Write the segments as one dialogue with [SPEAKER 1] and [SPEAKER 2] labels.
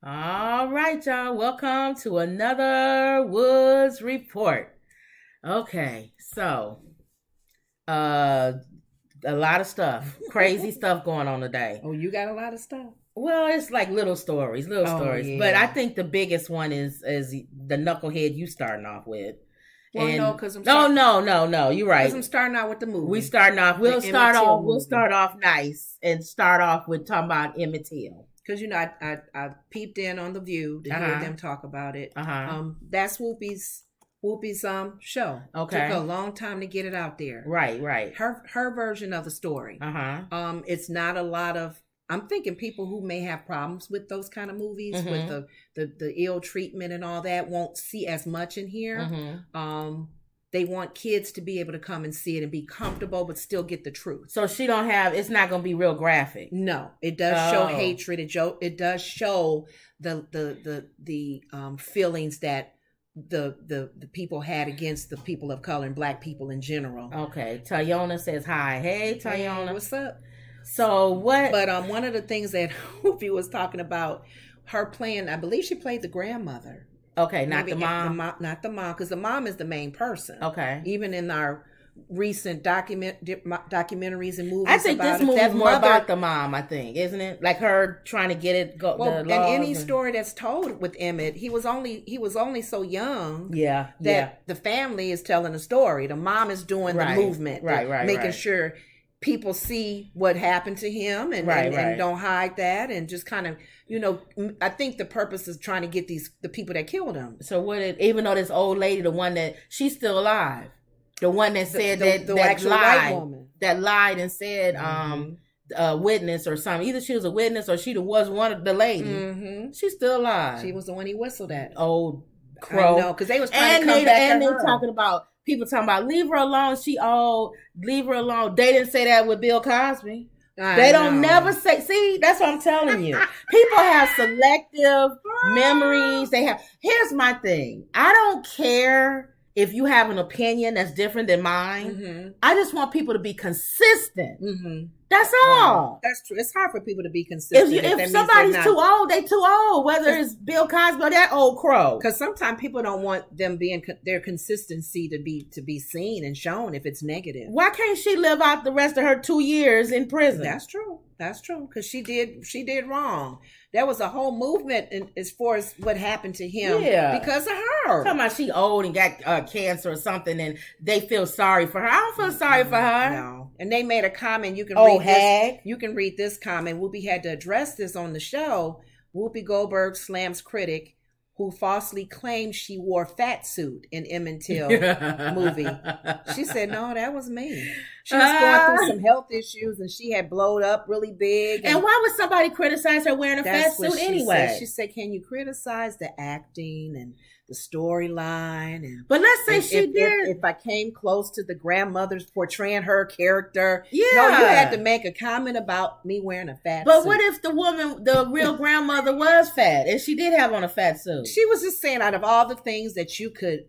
[SPEAKER 1] All right, y'all. Welcome to another Woods Report. Okay, so uh a lot of stuff, crazy stuff going on today.
[SPEAKER 2] Oh, you got a lot of stuff.
[SPEAKER 1] Well, it's like little
[SPEAKER 2] Oh
[SPEAKER 1] stories. But I
[SPEAKER 2] yeah.
[SPEAKER 1] think the biggest one is the knucklehead you starting off with.
[SPEAKER 2] Well, no,
[SPEAKER 1] And
[SPEAKER 2] because
[SPEAKER 1] no, you're
[SPEAKER 2] because
[SPEAKER 1] right.
[SPEAKER 2] I'm starting out with the
[SPEAKER 1] We
[SPEAKER 2] movie,
[SPEAKER 1] starting off.
[SPEAKER 2] the Emmett Till
[SPEAKER 1] We'll
[SPEAKER 2] movie.
[SPEAKER 1] start off nice and start off with talking about Emmett Till.
[SPEAKER 2] Because I peeped in on the View to hear
[SPEAKER 1] Uh-huh.
[SPEAKER 2] them talk about it.
[SPEAKER 1] Uh-huh.
[SPEAKER 2] That's Whoopi's show.
[SPEAKER 1] Okay.
[SPEAKER 2] Took a long time to get it out there.
[SPEAKER 1] Right.
[SPEAKER 2] Her version of the story.
[SPEAKER 1] Uh-huh.
[SPEAKER 2] It's not a lot of. I'm thinking people who may have problems with those kind of movies, with the ill treatment and all that, won't see as much in here. They want kids to be able to come and see it and be comfortable, but still get the truth.
[SPEAKER 1] So she don't have. It's not going to be real graphic.
[SPEAKER 2] No, it does show hatred. It does show the feelings that the people had against the people of color and Black people in general.
[SPEAKER 1] Okay. Tayona says hi. Hey, Tayona.
[SPEAKER 2] Hey, what's up?
[SPEAKER 1] So what?
[SPEAKER 2] But one of the things that Whoopi was talking about, her playing, I believe she played the grandmother.
[SPEAKER 1] Okay, not
[SPEAKER 2] Maybe
[SPEAKER 1] the mom.
[SPEAKER 2] Not the mom, because the mom is the main person.
[SPEAKER 1] Okay.
[SPEAKER 2] Even in our recent documentaries and movies,
[SPEAKER 1] I think
[SPEAKER 2] about
[SPEAKER 1] this movie is more
[SPEAKER 2] mother,
[SPEAKER 1] about the mom. I think, isn't it? Like her trying to get it go.
[SPEAKER 2] well,
[SPEAKER 1] the
[SPEAKER 2] and
[SPEAKER 1] laws
[SPEAKER 2] any story that's told with Emmett, he was only so young.
[SPEAKER 1] Yeah.
[SPEAKER 2] That the family is telling the story. The mom is doing
[SPEAKER 1] Right.
[SPEAKER 2] the movement,
[SPEAKER 1] Right.
[SPEAKER 2] making sure people see what happened to him and don't hide that, and just kind of, I think the purpose is trying to get the people that killed him.
[SPEAKER 1] So even though this old lady, the one that she's still alive, the one that said that
[SPEAKER 2] actual
[SPEAKER 1] lied,
[SPEAKER 2] white woman
[SPEAKER 1] that lied and said a witness or something. Either she was a witness or she was one of the lady. She's still alive.
[SPEAKER 2] She was the one he whistled at.
[SPEAKER 1] Old crow.
[SPEAKER 2] I know, because they was trying to come back
[SPEAKER 1] and
[SPEAKER 2] at
[SPEAKER 1] they
[SPEAKER 2] her.
[SPEAKER 1] talking about people talking about leave her alone. She old. Leave her alone. They didn't say that with Bill Cosby. They don't never say. See, that's what I'm telling you. People have selective memories. They have. Here's my thing. I don't care if you have an opinion that's different than mine. I just want people to be consistent. That's all.
[SPEAKER 2] Right. That's true. It's hard for people to be consistent.
[SPEAKER 1] If somebody's too old, they too old. Whether it's Bill Cosby or that old crow.
[SPEAKER 2] Because sometimes people don't want them being their consistency to be seen and shown if it's negative.
[SPEAKER 1] Why can't she live out the rest of her 2 years in prison?
[SPEAKER 2] That's true. Because she did wrong. There was a whole movement as far as what happened to him because of her.
[SPEAKER 1] Talking about she old and got cancer or something, and they feel sorry for her. I don't feel sorry for her.
[SPEAKER 2] No. And they made a comment. You can
[SPEAKER 1] read
[SPEAKER 2] this. You can read this comment. Whoopi had to address this on the show. Whoopi Goldberg slams critic who falsely claimed she wore fat suit in Emmett Till movie. She said, "No, that was me. She was going through some health issues and she had blowed up really big."
[SPEAKER 1] And why would somebody criticize her wearing a fat suit anyway?
[SPEAKER 2] She said, "Can you criticize the acting and the storyline?"
[SPEAKER 1] But let's say she did.
[SPEAKER 2] If I came close to the grandmother's portraying her character,
[SPEAKER 1] no,
[SPEAKER 2] you had to make a comment about me wearing a fat suit.
[SPEAKER 1] But what if the real grandmother was fat and she did have on a fat suit?
[SPEAKER 2] She was just saying, out of all the things that you could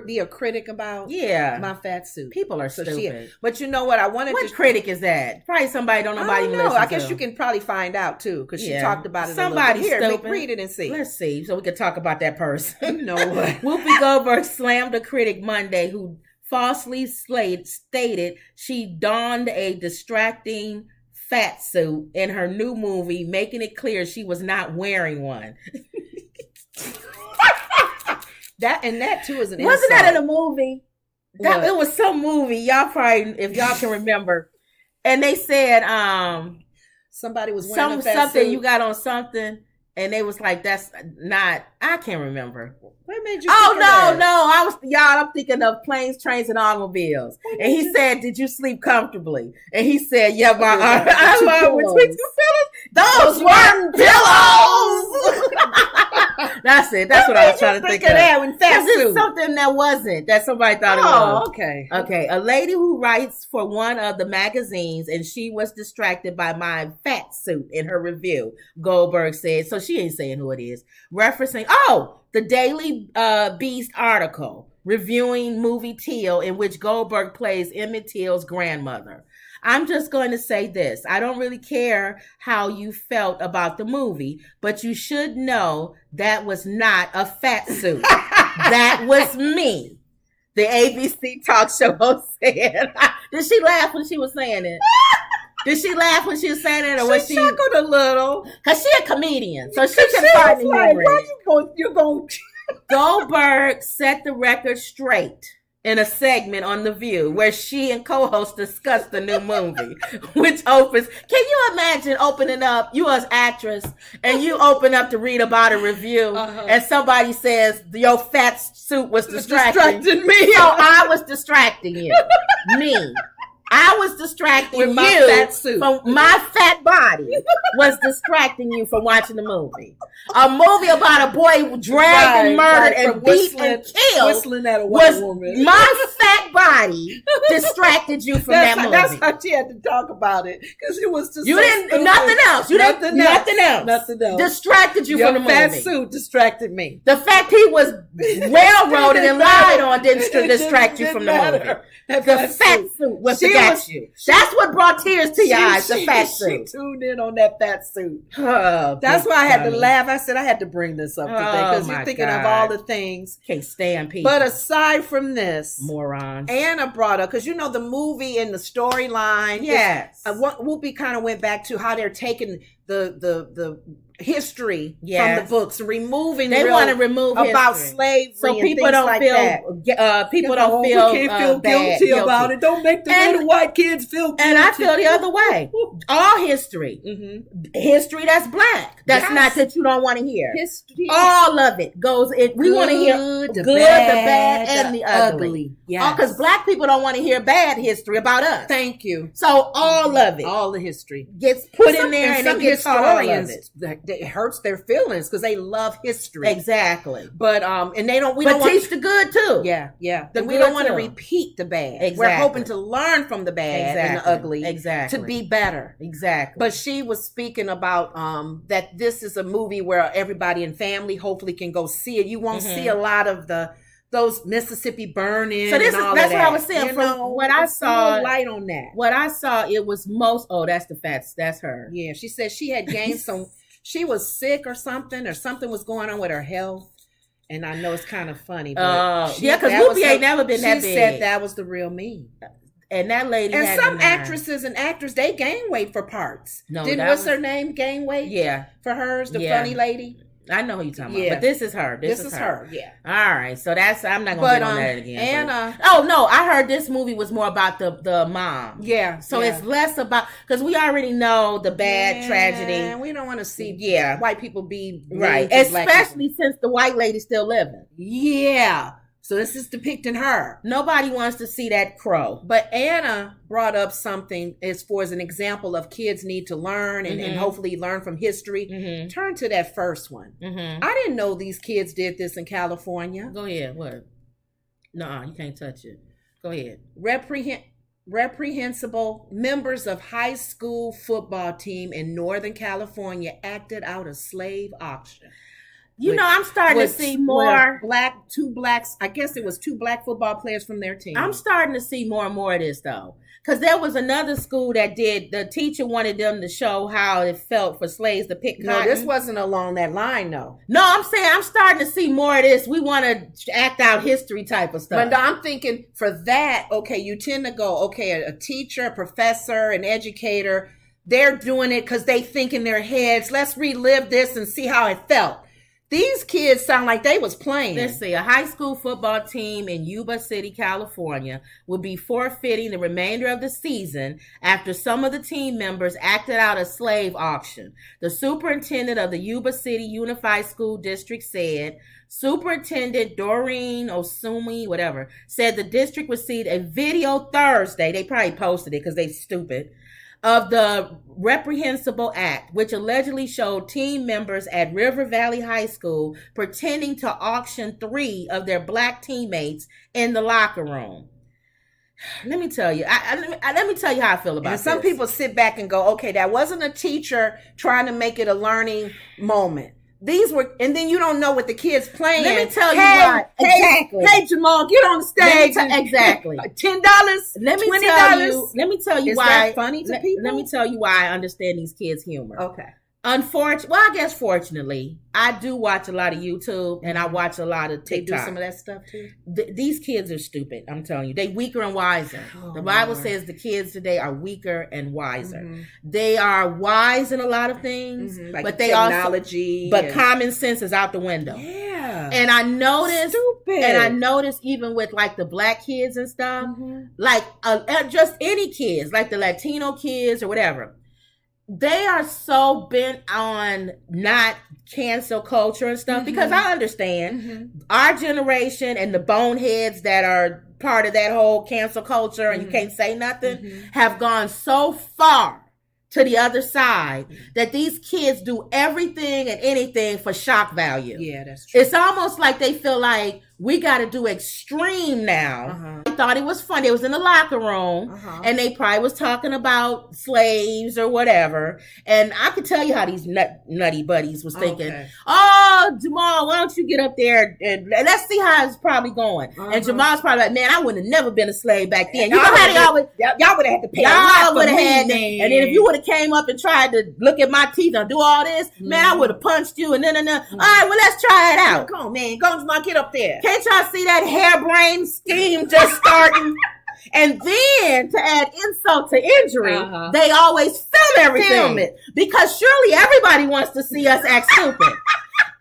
[SPEAKER 2] be a critic about, my fat suit.
[SPEAKER 1] People are stupid.
[SPEAKER 2] But you know what? I wanted
[SPEAKER 1] What critic is that? Probably somebody nobody even listen to.
[SPEAKER 2] I guess you can probably find out too, because she talked about it. Somebody
[SPEAKER 1] here,
[SPEAKER 2] read it and see.
[SPEAKER 1] Let's see, so we can talk about that person.
[SPEAKER 2] You know what?
[SPEAKER 1] Whoopi Goldberg slammed a critic Monday who falsely stated she donned a distracting fat suit in her new movie, making it clear she was not wearing one.
[SPEAKER 2] That too is an
[SPEAKER 1] Wasn't
[SPEAKER 2] insult.
[SPEAKER 1] that in a movie? It was some movie. Y'all probably, if y'all can remember. And they said
[SPEAKER 2] somebody was wearing
[SPEAKER 1] something you got on something, and they was like, that's not, I can't remember.
[SPEAKER 2] What made you
[SPEAKER 1] I'm thinking of Planes, Trains, and Automobiles. And he said, did you sleep comfortably? And he said, yeah, my arm between two pillows. Those weren't pillows. That's it. That's what I was trying to think of.
[SPEAKER 2] That when fat suit.
[SPEAKER 1] It's something that wasn't, that somebody thought it was.
[SPEAKER 2] Okay.
[SPEAKER 1] Okay. A lady who writes for one of the magazines, and she was distracted by my fat suit in her review, Goldberg said. So she ain't saying who it is. Referencing, the Daily Beast article reviewing movie Till, in which Goldberg plays Emmett Till's grandmother. I'm just going to say this. I don't really care how you felt about the movie, but you should know that was not a fat suit. That was me. The ABC talk show host said. Did she laugh when she was saying it? Did she laugh when she was saying it, or was she
[SPEAKER 2] chuckled a little?
[SPEAKER 1] Cause she a comedian, so she can find the humor.
[SPEAKER 2] Why you going?
[SPEAKER 1] Goldberg set the record straight in a segment on The View where she and co-host discussed the new movie, which opens. Can you imagine opening up? You as actress, and you open up to read about a review, and somebody says your fat suit was distracting me. So I was distracting you, me. I was distracting
[SPEAKER 2] with my
[SPEAKER 1] you
[SPEAKER 2] fat suit.
[SPEAKER 1] From my fat body was distracting you from watching the movie. A movie about a boy dragged and murdered and beat and killed.
[SPEAKER 2] Whistling at a white woman.
[SPEAKER 1] My fat body distracted you from that movie.
[SPEAKER 2] That's how she had to talk about it, because it was just
[SPEAKER 1] you didn't nothing else. You didn't nothing else. Distracted you from the movie.
[SPEAKER 2] Your fat suit distracted me.
[SPEAKER 1] The fact he was railroaded and lied on didn't distract you from the movie. The fat suit was got you. That's what brought tears to your eyes. The fat suit.
[SPEAKER 2] She tuned in on that fat suit. That's why I had to laugh. I said I had to bring this up today, because you're thinking of all the things.
[SPEAKER 1] Can't stand people.
[SPEAKER 2] But aside from this,
[SPEAKER 1] morons.
[SPEAKER 2] Anna brought up, because the movie and the storyline.
[SPEAKER 1] Yes.
[SPEAKER 2] Whoopi kind of went back to how they're taking the history from the books and removing.
[SPEAKER 1] They want to remove
[SPEAKER 2] about
[SPEAKER 1] history.
[SPEAKER 2] Slavery,
[SPEAKER 1] so people don't
[SPEAKER 2] like
[SPEAKER 1] feel
[SPEAKER 2] that.
[SPEAKER 1] People don't feel
[SPEAKER 2] we can't feel guilty about it. Don't make the little white kids feel guilty.
[SPEAKER 1] And I feel the other way. All history, history that's black. That's not that you don't want to hear.
[SPEAKER 2] History,
[SPEAKER 1] all of it goes. We want to hear the good, the bad, and the ugly. Because black people don't want to hear bad history about us.
[SPEAKER 2] Thank you.
[SPEAKER 1] So all of it,
[SPEAKER 2] all the history
[SPEAKER 1] gets put in there, and it gets all of it.
[SPEAKER 2] It hurts their feelings because they love history.
[SPEAKER 1] Exactly.
[SPEAKER 2] But and they don't. We
[SPEAKER 1] don't
[SPEAKER 2] teach
[SPEAKER 1] the good too.
[SPEAKER 2] Yeah. And we don't want to repeat the bad.
[SPEAKER 1] Exactly.
[SPEAKER 2] We're hoping to learn from the bad and the ugly.
[SPEAKER 1] Exactly.
[SPEAKER 2] To be better.
[SPEAKER 1] Exactly.
[SPEAKER 2] But she was speaking about that this is a movie where everybody in family hopefully can go see it. You won't see a lot of those Mississippi burning.
[SPEAKER 1] So
[SPEAKER 2] that's
[SPEAKER 1] what I was saying. From what I saw,
[SPEAKER 2] light on that.
[SPEAKER 1] What I saw, it was most. Oh, that's the fats. That's her.
[SPEAKER 2] Yeah, she said she had gained some. She was sick or something was going on with her health. And I know it's kind of funny. But
[SPEAKER 1] because Whoopi ain't never been that big.
[SPEAKER 2] She said that was the real me.
[SPEAKER 1] And that lady
[SPEAKER 2] and some actresses and actors, they gain weight for parts.
[SPEAKER 1] No,
[SPEAKER 2] what's her name? Gain weight?
[SPEAKER 1] Yeah.
[SPEAKER 2] For hers, the funny lady?
[SPEAKER 1] I know who you're talking about, but this is her. This is her.
[SPEAKER 2] Yeah.
[SPEAKER 1] All right, so I'm not gonna get on that again.
[SPEAKER 2] Anna.
[SPEAKER 1] Oh no, I heard this movie was more about the mom.
[SPEAKER 2] Yeah.
[SPEAKER 1] So it's less about, because we already know the bad tragedy.
[SPEAKER 2] And we don't want to see white people be
[SPEAKER 1] right, especially since the white lady's still living.
[SPEAKER 2] Yeah. So this is depicting her.
[SPEAKER 1] Nobody wants to see that crow.
[SPEAKER 2] But Anna brought up something as far as an example of kids need to learn and hopefully learn from history. Turn to that first one. I didn't know these kids did this in California.
[SPEAKER 1] Go ahead. What? No, you can't touch it. Go ahead.
[SPEAKER 2] Reprehensible members of high school football team in Northern California acted out a slave auction.
[SPEAKER 1] I'm starting to see more
[SPEAKER 2] two blacks. I guess it was two black football players from their team.
[SPEAKER 1] I'm starting to see more and more of this though, because there was another school that did. The teacher wanted them to show how it felt for slaves to pick cotton.
[SPEAKER 2] No, this wasn't along that line, though.
[SPEAKER 1] No, I'm saying I'm starting to see more of this. We want to act out history type of stuff.
[SPEAKER 2] But I'm thinking for that, okay, you tend to go, okay, a teacher, a professor, an educator, they're doing it because they think in their heads, let's relive this and see how it felt. These kids sound like they was playing.
[SPEAKER 1] Let's see. A high school football team in Yuba City, California, will be forfeiting the remainder of the season after some of the team members acted out a slave auction. The superintendent of the Yuba City Unified School District said, Superintendent Doreen Osumi, said the district received a video Thursday. They probably posted it because they stupid. Of the reprehensible act, which allegedly showed team members at River Valley High School pretending to auction 3 of their black teammates in the locker room. Let me tell you. Let me tell you how I feel about this.
[SPEAKER 2] Some people sit back and go, okay, that wasn't a teacher trying to make it a learning moment. These were, and then you don't know what the kids playing.
[SPEAKER 1] Let me tell you why. Exactly.
[SPEAKER 2] Hey, Jamal, get on the stage.
[SPEAKER 1] Exactly.
[SPEAKER 2] $10.
[SPEAKER 1] Let me tell you
[SPEAKER 2] Is
[SPEAKER 1] why.
[SPEAKER 2] That funny to people?
[SPEAKER 1] Let me tell you why I understand these kids' humor.
[SPEAKER 2] Okay.
[SPEAKER 1] Fortunately, I do watch a lot of YouTube and I watch a lot of TikTok.
[SPEAKER 2] They do some of that stuff too.
[SPEAKER 1] These kids are stupid. I'm telling you, they weaker and wiser. The Bible says the kids today are weaker and wiser. Mm-hmm. They are wise in a lot of things,
[SPEAKER 2] like
[SPEAKER 1] but they
[SPEAKER 2] technology.
[SPEAKER 1] But common sense is out the window.
[SPEAKER 2] Yeah.
[SPEAKER 1] And I noticed even with like the black kids and stuff, like just any kids, like the Latino kids or whatever. They are so bent on not cancel culture and stuff because I understand our generation and the boneheads that are part of that whole cancel culture and you can't say nothing have gone so far to the other side that these kids do everything and anything for shock value.
[SPEAKER 2] Yeah, that's true.
[SPEAKER 1] It's almost like they feel like we got to do extreme now. They thought it was fun. They was in the locker room and they probably was talking about slaves or whatever. And I could tell you how these nutty buddies was thinking, oh, Jamal, why don't you get up there and let's see how it's probably going. And Jamal's probably like, man, I would have never been a slave back then. You know how they always,
[SPEAKER 2] y'all would have had to pay
[SPEAKER 1] y'all would have had to, and then if you would have came up and tried to look at my teeth and do all this, man, I would have punched you and then. All right, well, let's try it out.
[SPEAKER 2] Come on, man. Go, Jamal, get up there.
[SPEAKER 1] Can't y'all see that harebrained scheme just starting? And then to add insult to injury, they always film everything.
[SPEAKER 2] Film it.
[SPEAKER 1] Because surely everybody wants to see us act stupid.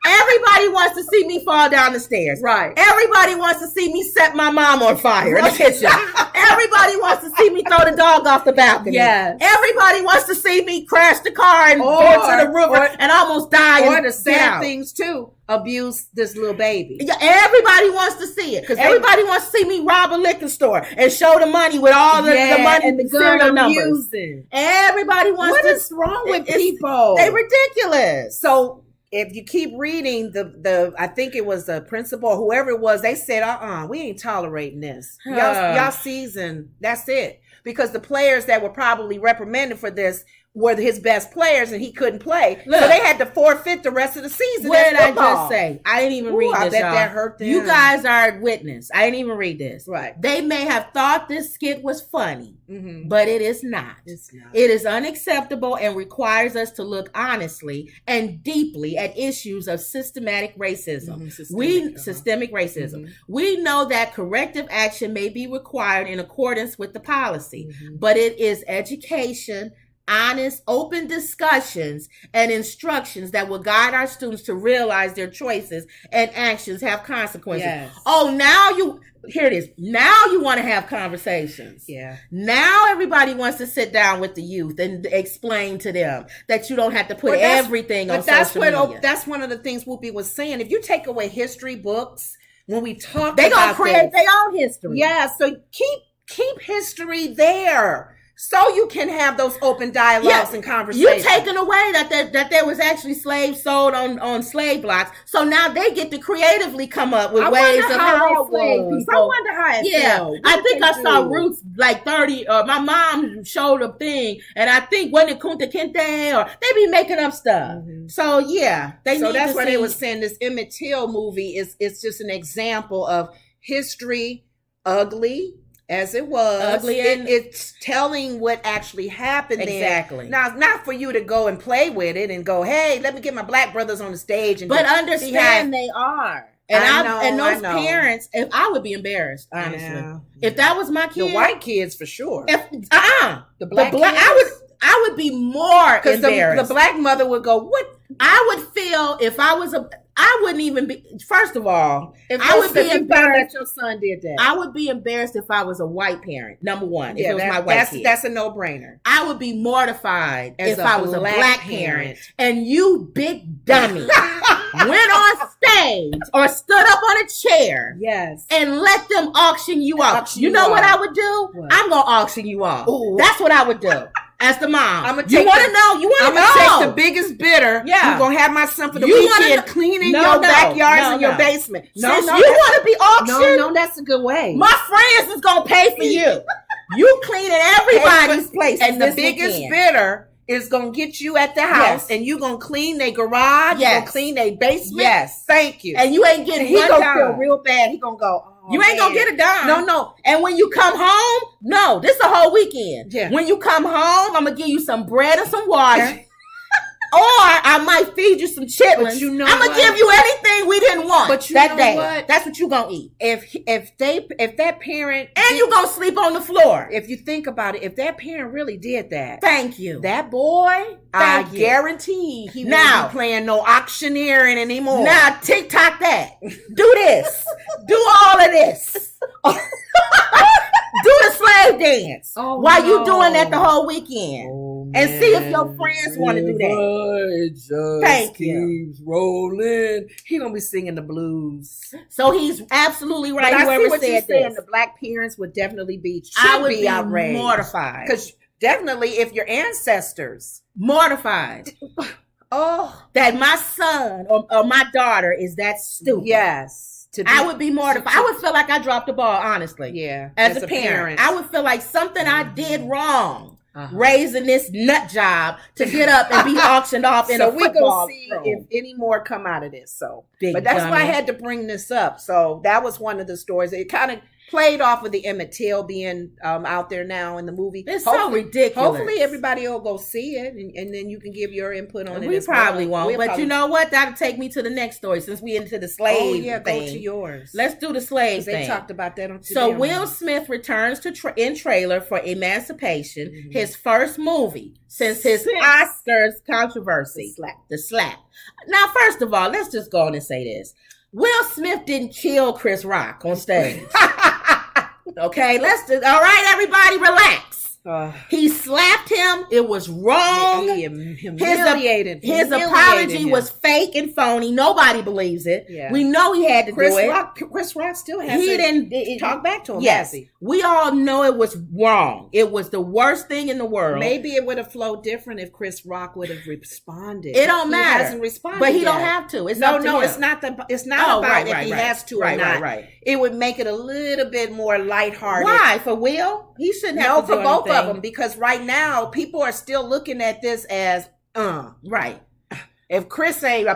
[SPEAKER 1] Everybody wants to see me fall down the stairs.
[SPEAKER 2] Right.
[SPEAKER 1] Everybody wants to see me set my mom on fire in the kitchen. Everybody wants to see me throw the dog off the balcony.
[SPEAKER 2] Yes.
[SPEAKER 1] Everybody wants to see me crash the car and go into the river and almost die.
[SPEAKER 2] Or the sad things too. Abuse this little baby.
[SPEAKER 1] Yeah, everybody wants to see it because everybody wants to see me rob a liquor store and show the money with all the money and the serial numbers. Everybody wants.
[SPEAKER 2] What is wrong with people?
[SPEAKER 1] They ridiculous.
[SPEAKER 2] So if you keep reading the I think it was the principal or whoever it was, they said, we ain't tolerating this. Y'all season, that's it. Because the players that were probably reprimanded for this were his best players and he couldn't play. Look, so they had to forfeit the rest of the season.
[SPEAKER 1] What did I just say? I didn't even read this,
[SPEAKER 2] I bet
[SPEAKER 1] y'all.
[SPEAKER 2] that hurt them.
[SPEAKER 1] You guys are witness. I didn't even read this.
[SPEAKER 2] Right.
[SPEAKER 1] They may have thought this skit was funny, but it is not.
[SPEAKER 2] It's not.
[SPEAKER 1] It is unacceptable and requires us to look honestly and deeply at issues of systematic racism. Systemic racism. We know that corrective action may be required in accordance with the policy, but it is education, honest, open discussions and instructions that will guide our students to realize their choices and actions have consequences.
[SPEAKER 2] Yes.
[SPEAKER 1] Oh, here it is. Now you want to have conversations.
[SPEAKER 2] Yeah.
[SPEAKER 1] Now everybody wants to sit down with the youth and explain to them that you don't have to put everything on social media.
[SPEAKER 2] That's one of the things Whoopi was saying. If you take away history books, when we talk
[SPEAKER 1] they're
[SPEAKER 2] about
[SPEAKER 1] going to create their own history.
[SPEAKER 2] Yeah, so keep history there. So you can have those open dialogues and conversations.
[SPEAKER 1] You're taking away that there was actually slaves sold on slave blocks. So now they get to creatively come up with ways of how slave people.
[SPEAKER 2] I wonder how it felt.
[SPEAKER 1] I think I saw Roots like 30. My mom showed a thing, and I think when it Kunta Kinte or they be making up stuff. So that's
[SPEAKER 2] why they were saying this Emmett Till movie is just an example of history, ugly as it was.
[SPEAKER 1] Ugly, and
[SPEAKER 2] it's telling what actually happened
[SPEAKER 1] exactly.
[SPEAKER 2] There. Now, it's not for you to go and play with it and go, hey, let me get my black brothers on the stage.
[SPEAKER 1] But understand they are. And those parents, if I would be embarrassed, honestly. If that was my kid.
[SPEAKER 2] The white kids for sure.
[SPEAKER 1] The black kids. I would be more embarrassed.
[SPEAKER 2] The black mother would go, what?
[SPEAKER 1] I would feel if I was I wouldn't even be. First of all, I would be embarrassed.
[SPEAKER 2] Your son did that.
[SPEAKER 1] I would be embarrassed if I was a white parent. Number one, if it was my white kid,
[SPEAKER 2] that's a no-brainer.
[SPEAKER 1] I would be mortified if I was a black parent. And you, big dummy, went on stage or stood up on a chair, and let them auction you off. You know what I would do? What? I'm gonna auction you off. Ooh. That's what I would do. As the mom, I'm gonna take
[SPEAKER 2] the biggest bidder. Yeah, I'm gonna have my son for the weekend cleaning your backyards and your basement.
[SPEAKER 1] Since you want to be auctioned,
[SPEAKER 2] no, that's a good way.
[SPEAKER 1] My friends is gonna pay for you. You cleaning everybody's place,
[SPEAKER 2] and the biggest bidder is gonna get you at the house, and you gonna clean their garage, you gonna clean their basement.
[SPEAKER 1] Yes,
[SPEAKER 2] thank you.
[SPEAKER 1] And you ain't getting.
[SPEAKER 2] He gonna feel real bad. He gonna go. Oh,
[SPEAKER 1] you ain't gonna get a dime.
[SPEAKER 2] No.
[SPEAKER 1] And when you come home, no, this is a whole weekend. Yeah. When you come home, I'm gonna give you some bread and some water. Or I might feed you some chitlins.
[SPEAKER 2] You know
[SPEAKER 1] I'm gonna give you anything we didn't want.
[SPEAKER 2] But you
[SPEAKER 1] that
[SPEAKER 2] know
[SPEAKER 1] day.
[SPEAKER 2] What?
[SPEAKER 1] That's what you gonna eat.
[SPEAKER 2] If that parent
[SPEAKER 1] and you gonna sleep on the floor.
[SPEAKER 2] If you think about it, if that parent really did that,
[SPEAKER 1] thank you.
[SPEAKER 2] That boy, I guarantee he won't be playing no auctioneering anymore.
[SPEAKER 1] Now TikTok that. Do this. Do all of this. Do the slave dance while you doing that the whole weekend, and see if your friends want to do that.
[SPEAKER 2] It just keeps rolling. He gonna be singing the blues.
[SPEAKER 1] So he's absolutely right.
[SPEAKER 2] But
[SPEAKER 1] whoever
[SPEAKER 2] I see what
[SPEAKER 1] said
[SPEAKER 2] you're saying.
[SPEAKER 1] this.
[SPEAKER 2] The black parents would definitely be.
[SPEAKER 1] I would be
[SPEAKER 2] outraged,
[SPEAKER 1] mortified.
[SPEAKER 2] Because definitely, if your ancestors
[SPEAKER 1] mortified. That my son or my daughter is that stupid.
[SPEAKER 2] Yes.
[SPEAKER 1] I would be mortified. I would feel like I dropped the ball, honestly.
[SPEAKER 2] Yeah.
[SPEAKER 1] As a parent. I would feel like something I did wrong. Raising this nut job to get up and be auctioned off in a football. So we're going to see
[SPEAKER 2] if any more come out of this. So,
[SPEAKER 1] but
[SPEAKER 2] that's why I had to bring this up. So that was one of the stories. It kind of played off with the Emmett Till being out there now in the movie.
[SPEAKER 1] It's so ridiculous.
[SPEAKER 2] Hopefully everybody will go see it, and then you can give your input on it.
[SPEAKER 1] We probably won't, but you know what? That'll take me to the next story since we into the slave thing.
[SPEAKER 2] Go to yours.
[SPEAKER 1] Let's do the slave thing.
[SPEAKER 2] They talked about that on today.
[SPEAKER 1] So Will Smith returns to in trailer for Emancipation, his first movie since his Oscars controversy. The slap. Now, first of all, let's just go on and say this. Will Smith didn't kill Chris Rock on stage. Okay, all right, everybody, relax. He slapped him. It was wrong.
[SPEAKER 2] He humiliated
[SPEAKER 1] his apology was fake and phony. Nobody believes it. Yeah. We know he had to do it.
[SPEAKER 2] Chris Rock still has to talk back to him.
[SPEAKER 1] Yes, we all know it was wrong. It was the worst thing in the world.
[SPEAKER 2] Maybe it would have flowed different if Chris Rock would have responded.
[SPEAKER 1] It don't matter.
[SPEAKER 2] He hasn't responded,
[SPEAKER 1] but he don't have to. It's up to him.
[SPEAKER 2] It's not about if he has to or not. Right. It would make it a little bit more lighthearted.
[SPEAKER 1] Why? For Will? He shouldn't have to do
[SPEAKER 2] for both of them, because right now people are still looking at this as
[SPEAKER 1] right.
[SPEAKER 2] If Chris ain't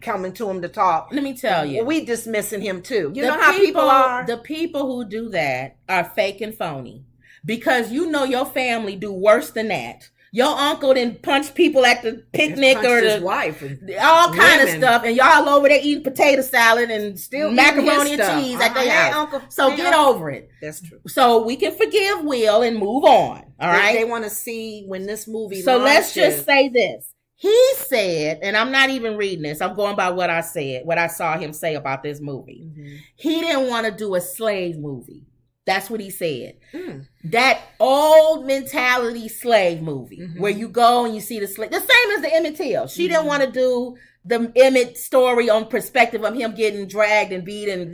[SPEAKER 2] coming to him to talk,
[SPEAKER 1] let me tell you,
[SPEAKER 2] we dismissing him too. You know how people are.
[SPEAKER 1] The people who do that are fake and phony, because you know your family do worse than that. Your uncle didn't punch people at the picnic or
[SPEAKER 2] his wife,
[SPEAKER 1] all kind of stuff, and y'all over there eating potato salad and still macaroni and cheese at their house. Uncle, so get over it.
[SPEAKER 2] That's true.
[SPEAKER 1] So we can forgive Will and move on. All right.
[SPEAKER 2] They want to see when this movie.
[SPEAKER 1] So let's just say this. He said, and I'm not even reading this. I'm going by what I said, what I saw him say about this movie. Mm-hmm. He didn't want to do a slave movie. That's what he said. That old mentality slave movie where you go and you see the slave. The same as the Emmett Till. She didn't want to do the Emmett story on perspective of him getting dragged and beat and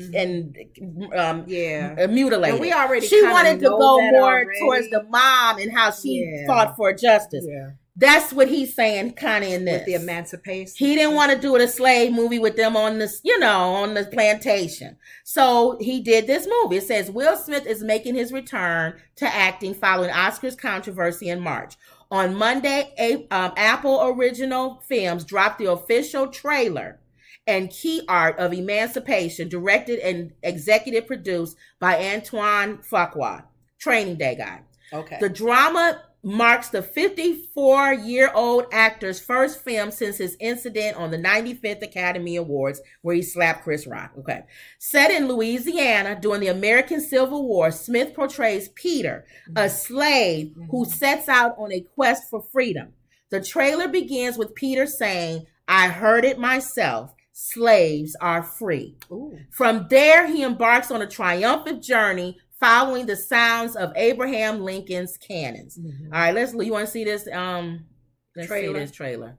[SPEAKER 1] mutilated.
[SPEAKER 2] And
[SPEAKER 1] she wanted to go more towards the mom and how she fought for justice. Yeah. That's what he's saying, kind of in this.
[SPEAKER 2] With the emancipation.
[SPEAKER 1] He didn't want to do a slave movie with them on this, on the plantation. So he did this movie. It says Will Smith is making his return to acting following Oscars controversy in March. On Monday, Apple Original Films dropped the official trailer and key art of Emancipation, directed and executive produced by Antoine Fuqua, Training Day guy.
[SPEAKER 2] Okay.
[SPEAKER 1] The drama marks the 54-year-old actor's first film since his incident on the 95th Academy Awards where he slapped Chris Rock. Okay. Set in Louisiana during the American Civil War, Smith portrays Peter, a slave who sets out on a quest for freedom. The trailer begins with Peter saying, "I heard it myself. Slaves are free." Ooh. From there, he embarks on a triumphant journey following the sounds of Abraham Lincoln's cannons. All right, you want to see this? Let's see this trailer.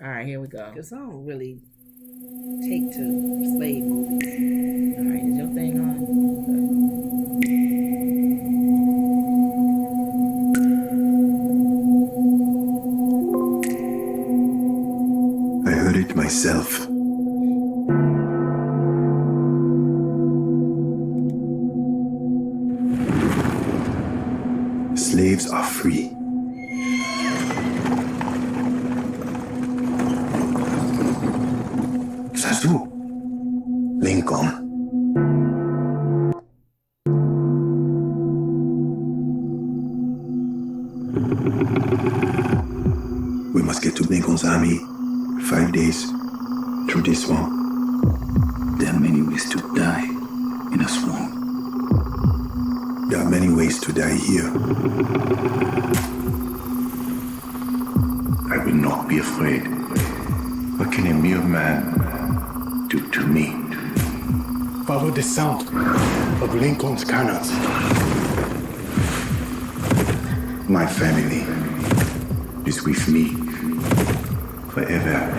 [SPEAKER 1] All right, here we go.
[SPEAKER 2] Because I don't really take to slave movies.
[SPEAKER 1] All right, is your thing on?
[SPEAKER 3] I heard it myself. Slaves are free. Zazu. Lincoln. We must get to Lincoln's army. 5 days. Through this swamp. There are many ways to die in a swamp. There are many ways to die here. I will not be afraid. What can a mere man do to me?
[SPEAKER 4] Follow the sound of Lincoln's cannons.
[SPEAKER 3] My family is with me forever.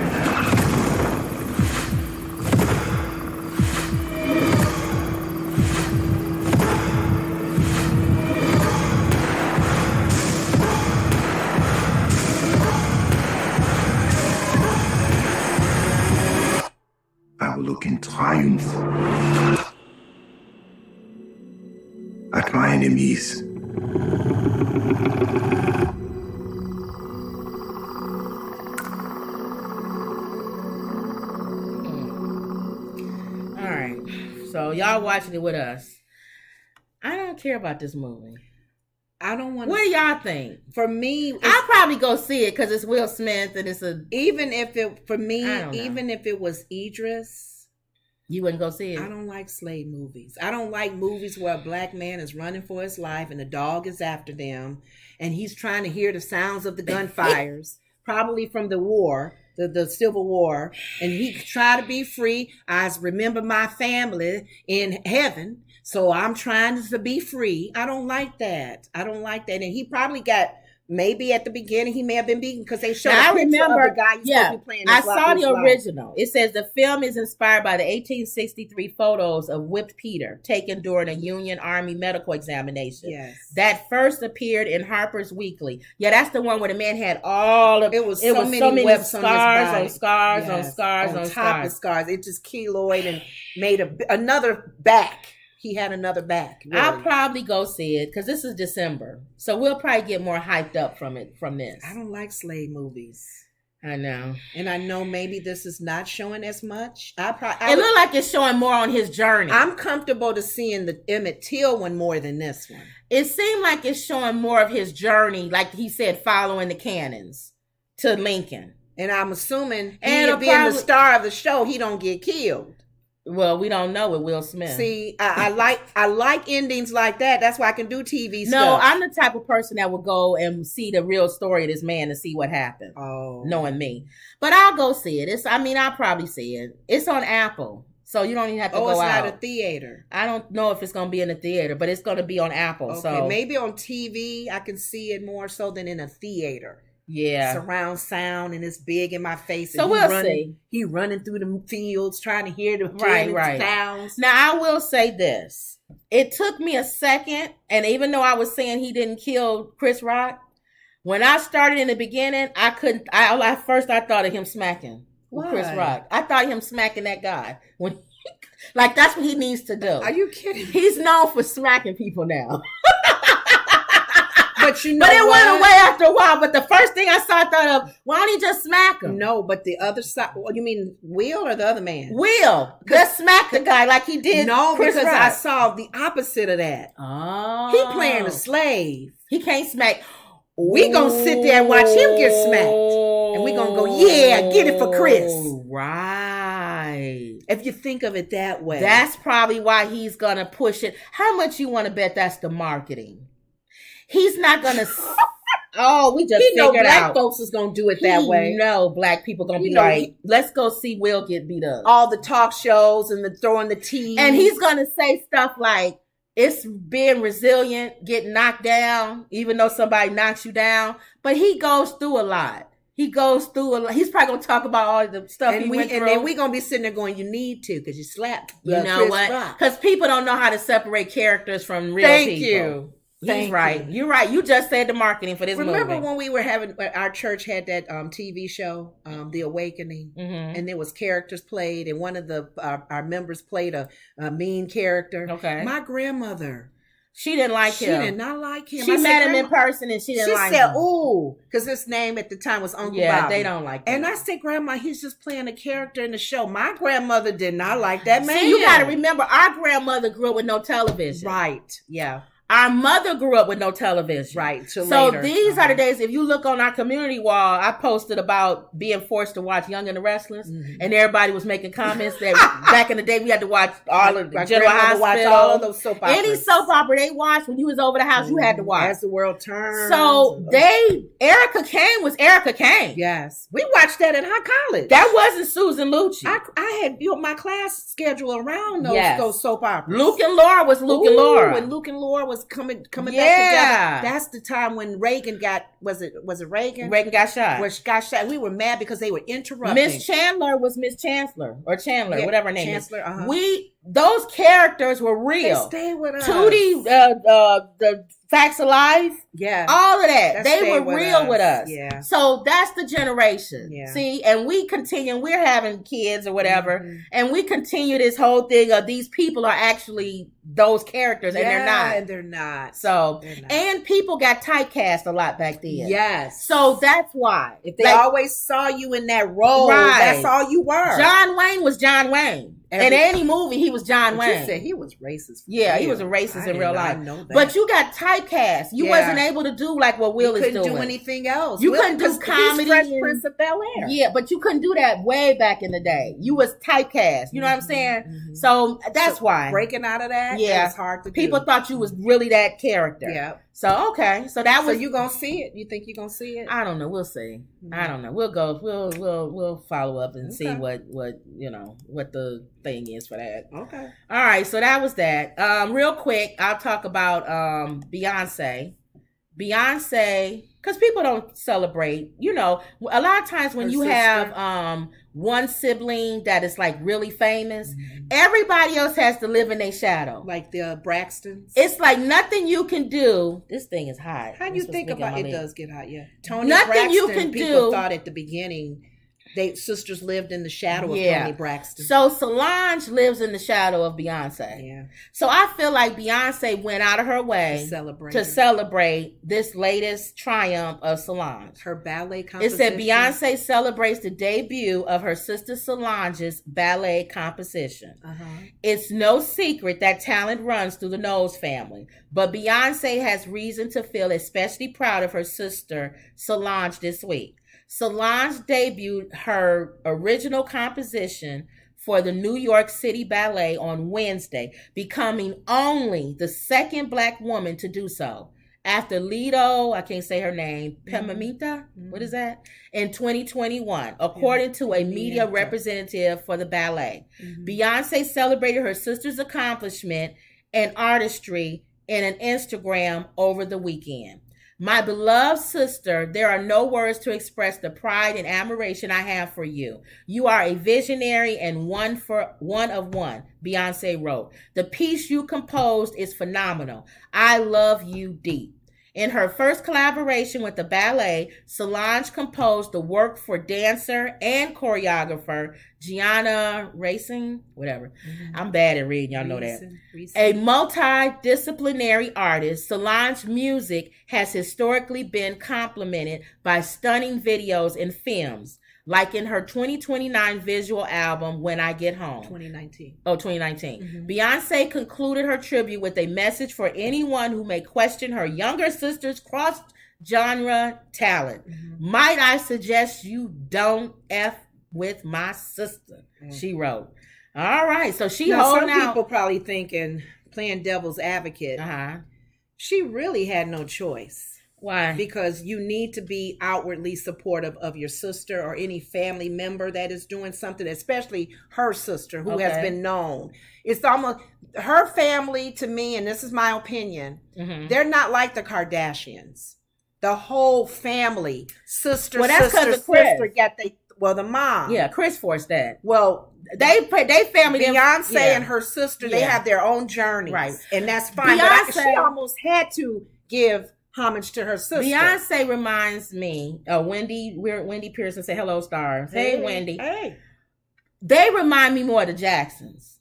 [SPEAKER 3] I will look in triumph at my enemies.
[SPEAKER 1] So y'all watching it with us. I don't care about this movie.
[SPEAKER 2] I don't want to.
[SPEAKER 1] What do y'all think?
[SPEAKER 2] For me,
[SPEAKER 1] I'll probably go see it because it's Will Smith and it's a.
[SPEAKER 2] Even if it was Idris,
[SPEAKER 1] you wouldn't go see it.
[SPEAKER 2] I don't like slave movies. I don't like movies where a black man is running for his life and a dog is after them, and he's trying to hear the sounds of the gunfires, probably from the war. The Civil War, and he tried to be free. I remember my family in heaven, so I'm trying to be free. I don't like that. And he probably got, maybe at the beginning he may have been beaten because they showed
[SPEAKER 1] now,
[SPEAKER 2] a picture of the guy supposed to be playing.
[SPEAKER 1] I saw the original. It says the film is inspired by the 1863 photos of whipped Peter taken during a Union Army medical examination.
[SPEAKER 2] Yes, that
[SPEAKER 1] first appeared in Harper's Weekly. Yeah, that's the one where the man had all of
[SPEAKER 2] it was so many webs on
[SPEAKER 1] scars.
[SPEAKER 2] It just keloid and made another back. He had another back. Really.
[SPEAKER 1] I'll probably go see it because this is December. So we'll probably get more hyped up from this.
[SPEAKER 2] I don't like slave movies.
[SPEAKER 1] I know.
[SPEAKER 2] And I know maybe this is not showing as much.
[SPEAKER 1] It looked like it's showing more on his journey.
[SPEAKER 2] I'm comfortable to seeing the Emmett Till one more than this one.
[SPEAKER 1] It seemed like it's showing more of his journey, like he said, following the cannons to Lincoln.
[SPEAKER 2] And I'm assuming being the star of the show, he don't get killed.
[SPEAKER 1] Well, we don't know with Will Smith.
[SPEAKER 2] See, I like endings like that. That's why I can do TV stuff.
[SPEAKER 1] No, I'm the type of person that will go and see the real story of this man to see what happened.
[SPEAKER 2] Oh,
[SPEAKER 1] knowing me, but I'll go see it. I'll probably see it. It's on Apple, so you don't even have to go out.
[SPEAKER 2] Oh, it's not a theater.
[SPEAKER 1] I don't know if it's going to be in a theater, but it's going to be on Apple.
[SPEAKER 2] Okay,
[SPEAKER 1] so
[SPEAKER 2] maybe on TV I can see it more so than in a theater.
[SPEAKER 1] Yeah,
[SPEAKER 2] surround sound, and it's big in my face.
[SPEAKER 1] So we'll see.
[SPEAKER 2] He running through the fields trying to hear the
[SPEAKER 1] right
[SPEAKER 2] sounds.
[SPEAKER 1] Now I will say this: it took me a second, and even though I was saying he didn't kill Chris Rock, when I started in the beginning, I couldn't. At first I thought of him smacking Chris Rock. I thought him smacking that guy like that's what he needs to do.
[SPEAKER 2] Are you kidding?
[SPEAKER 1] He's known for smacking people now.
[SPEAKER 2] But you know,
[SPEAKER 1] but it went away after a while. But the first thing I saw, I thought of, why don't he just smack him?
[SPEAKER 2] No, but the other side. Well, you mean Will or the other man?
[SPEAKER 1] Will. Just smack the guy like he did.
[SPEAKER 2] No,
[SPEAKER 1] Chris
[SPEAKER 2] because
[SPEAKER 1] Rock.
[SPEAKER 2] I saw the opposite of that.
[SPEAKER 1] Oh,
[SPEAKER 2] he playing a slave.
[SPEAKER 1] He can't smack.
[SPEAKER 2] We gonna sit there and watch him get smacked, and we gonna go, yeah, get it for Chris.
[SPEAKER 1] Right.
[SPEAKER 2] If you think of it that way,
[SPEAKER 1] that's probably why he's gonna push it. How much you want to bet that's the marketing? He's not gonna. Oh, we just figured
[SPEAKER 2] black
[SPEAKER 1] out.
[SPEAKER 2] Folks is gonna do it that way.
[SPEAKER 1] No, black people gonna be like, let's go see Will get beat up.
[SPEAKER 2] All the talk shows and the throwing the tea,
[SPEAKER 1] and he's gonna say stuff like, "It's being resilient, getting knocked down, even though somebody knocks you down." But he goes through a lot. He's probably gonna talk about all the stuff he went through.
[SPEAKER 2] And then we gonna be sitting there going, "You need to, because you slapped."
[SPEAKER 1] You know
[SPEAKER 2] Chris
[SPEAKER 1] what? Because people don't know how to separate characters from real people.
[SPEAKER 2] Thank you.
[SPEAKER 1] He's right. You're right. You just said the marketing for this movie.
[SPEAKER 2] Remember when we were having, our church had that TV show, The Awakening, and there was characters played, and one of our members played a mean character.
[SPEAKER 1] Okay.
[SPEAKER 2] My grandmother,
[SPEAKER 1] She didn't like him.
[SPEAKER 2] She did not like him.
[SPEAKER 1] She met him in person and she didn't like him.
[SPEAKER 2] She said, ooh, because his name at the time was Uncle Bobby.
[SPEAKER 1] Yeah, they don't like him.
[SPEAKER 2] And I said, Grandma, he's just playing a character in the show. My grandmother did not like that man.
[SPEAKER 1] See, you got to remember, our grandmother grew up with no television.
[SPEAKER 2] Right. Yeah.
[SPEAKER 1] Our mother grew up with no television.
[SPEAKER 2] Right.
[SPEAKER 1] So
[SPEAKER 2] later.
[SPEAKER 1] These are the days, if you look on our community wall, I posted about being forced to watch Young and the Restless. And everybody was making comments that back in the day we had to watch all of the General Hospital. Watch all of those soap operas. Any soap opera they watched when you was over the house, you had to watch.
[SPEAKER 2] As the World Turns.
[SPEAKER 1] So Erica Kane was Erica Kane.
[SPEAKER 2] Yes. We watched that in high college.
[SPEAKER 1] That wasn't Susan Lucci.
[SPEAKER 2] I had built my class schedule around those soap operas.
[SPEAKER 1] Luke and Laura was Luke and Laura.
[SPEAKER 2] When Luke and Laura was coming back together. That's the time when Reagan got, was it Reagan?
[SPEAKER 1] Reagan got shot.
[SPEAKER 2] We were mad because they were interrupting.
[SPEAKER 1] Miss Chandler was Miss Chancellor or Chandler, whatever her name
[SPEAKER 2] Chancellor,
[SPEAKER 1] is. Those characters were real.
[SPEAKER 2] They stay with us.
[SPEAKER 1] Tootie, the Facts of Life.
[SPEAKER 2] Yeah.
[SPEAKER 1] All of that. They were real with us.
[SPEAKER 2] Yeah.
[SPEAKER 1] So that's the generation.
[SPEAKER 2] Yeah.
[SPEAKER 1] See, and we continue, we're having kids or whatever, and we continue this whole thing of these people are actually those characters and they're not.
[SPEAKER 2] And they're not.
[SPEAKER 1] So, and people got typecast a lot back then.
[SPEAKER 2] Yes.
[SPEAKER 1] So that's why.
[SPEAKER 2] If they always saw you in that role, that's all you were.
[SPEAKER 1] John Wayne was John Wayne. In any movie, he was John Wayne.
[SPEAKER 2] You said he was racist.
[SPEAKER 1] Yeah, he was a racist in real life.
[SPEAKER 2] I know that.
[SPEAKER 1] But you got typecast. You wasn't able to do like what Will is doing.
[SPEAKER 2] You couldn't do anything else.
[SPEAKER 1] You couldn't do comedy.
[SPEAKER 2] Fresh Prince of Bel-Air.
[SPEAKER 1] Yeah, but you couldn't do that way back in the day. You was typecast. You know what I'm saying? So that's why.
[SPEAKER 2] Breaking out of that, it was hard to do.
[SPEAKER 1] People thought you was really that character.
[SPEAKER 2] Yeah.
[SPEAKER 1] So okay, so that was.
[SPEAKER 2] So you gonna see it? You think you gonna see it?
[SPEAKER 1] I don't know. We'll see. I don't know. We'll go. We'll follow up and see what what the thing is for that.
[SPEAKER 2] Okay.
[SPEAKER 1] All right. So that was that. Real quick, I'll talk about Beyonce. Beyonce, because people don't celebrate. You know, a lot of times when you have one sibling that is like really famous, everybody else has to live in their shadow.
[SPEAKER 2] Like the Braxtons.
[SPEAKER 1] It's like nothing you can do. This thing is hot.
[SPEAKER 2] How do you think about it? Does get hot, yeah. Tony
[SPEAKER 1] nothing
[SPEAKER 2] Braxton,
[SPEAKER 1] you can
[SPEAKER 2] people
[SPEAKER 1] do.
[SPEAKER 2] thought at the beginning sisters lived in the shadow of Tony Braxton.
[SPEAKER 1] So Solange lives in the shadow of Beyonce.
[SPEAKER 2] Yeah.
[SPEAKER 1] So I feel like Beyonce went out of her way to celebrate this latest triumph of Solange.
[SPEAKER 2] Her ballet composition.
[SPEAKER 1] It said Beyonce celebrates the debut of her sister Solange's ballet composition. It's no secret that talent runs through the Knowles family, but Beyonce has reason to feel especially proud of her sister Solange this week. Solange debuted her original composition for the New York City Ballet on Wednesday, becoming only the second Black woman to do so. After Lido, I can't say her name, Pimenta, what is that? In 2021, according to a media representative for the ballet. Beyonce celebrated her sister's accomplishment and artistry in an Instagram over the weekend. My beloved sister, there are no words to express the pride and admiration I have for you. You are a visionary and one of one, Beyonce wrote. The piece you composed is phenomenal. I love you deep. In her first collaboration with the ballet, Solange composed the work for dancer and choreographer Gianna Racing, whatever. I'm bad at reading, y'all know that. A multidisciplinary artist, Solange's music has historically been complemented by stunning videos and films, like in her 2029 visual album, When I Get Home.
[SPEAKER 2] 2019.
[SPEAKER 1] Oh, 2019. Beyonce concluded her tribute with a message for anyone who may question her younger sister's cross-genre talent. Might I suggest you don't F with my sister, she wrote. All right, so she holding out.
[SPEAKER 2] Some people probably thinking, playing devil's advocate, she really had no choice.
[SPEAKER 1] Why?
[SPEAKER 2] Because you need to be outwardly supportive of your sister or any family member that is doing something, especially her sister who has been known. It's almost her family to me, and this is my opinion, they're not like the Kardashians. The whole family, sister, got the mom.
[SPEAKER 1] Yeah, Chris forced that.
[SPEAKER 2] Well,
[SPEAKER 1] they family.
[SPEAKER 2] Beyonce and her sister, they have their own journeys. Right. And that's fine. Beyonce, but she almost had to give homage to her sister.
[SPEAKER 1] Beyonce reminds me of Wendy Pearson said, hello, stars. Hey, Wendy.
[SPEAKER 2] Hey.
[SPEAKER 1] They remind me more of the Jacksons.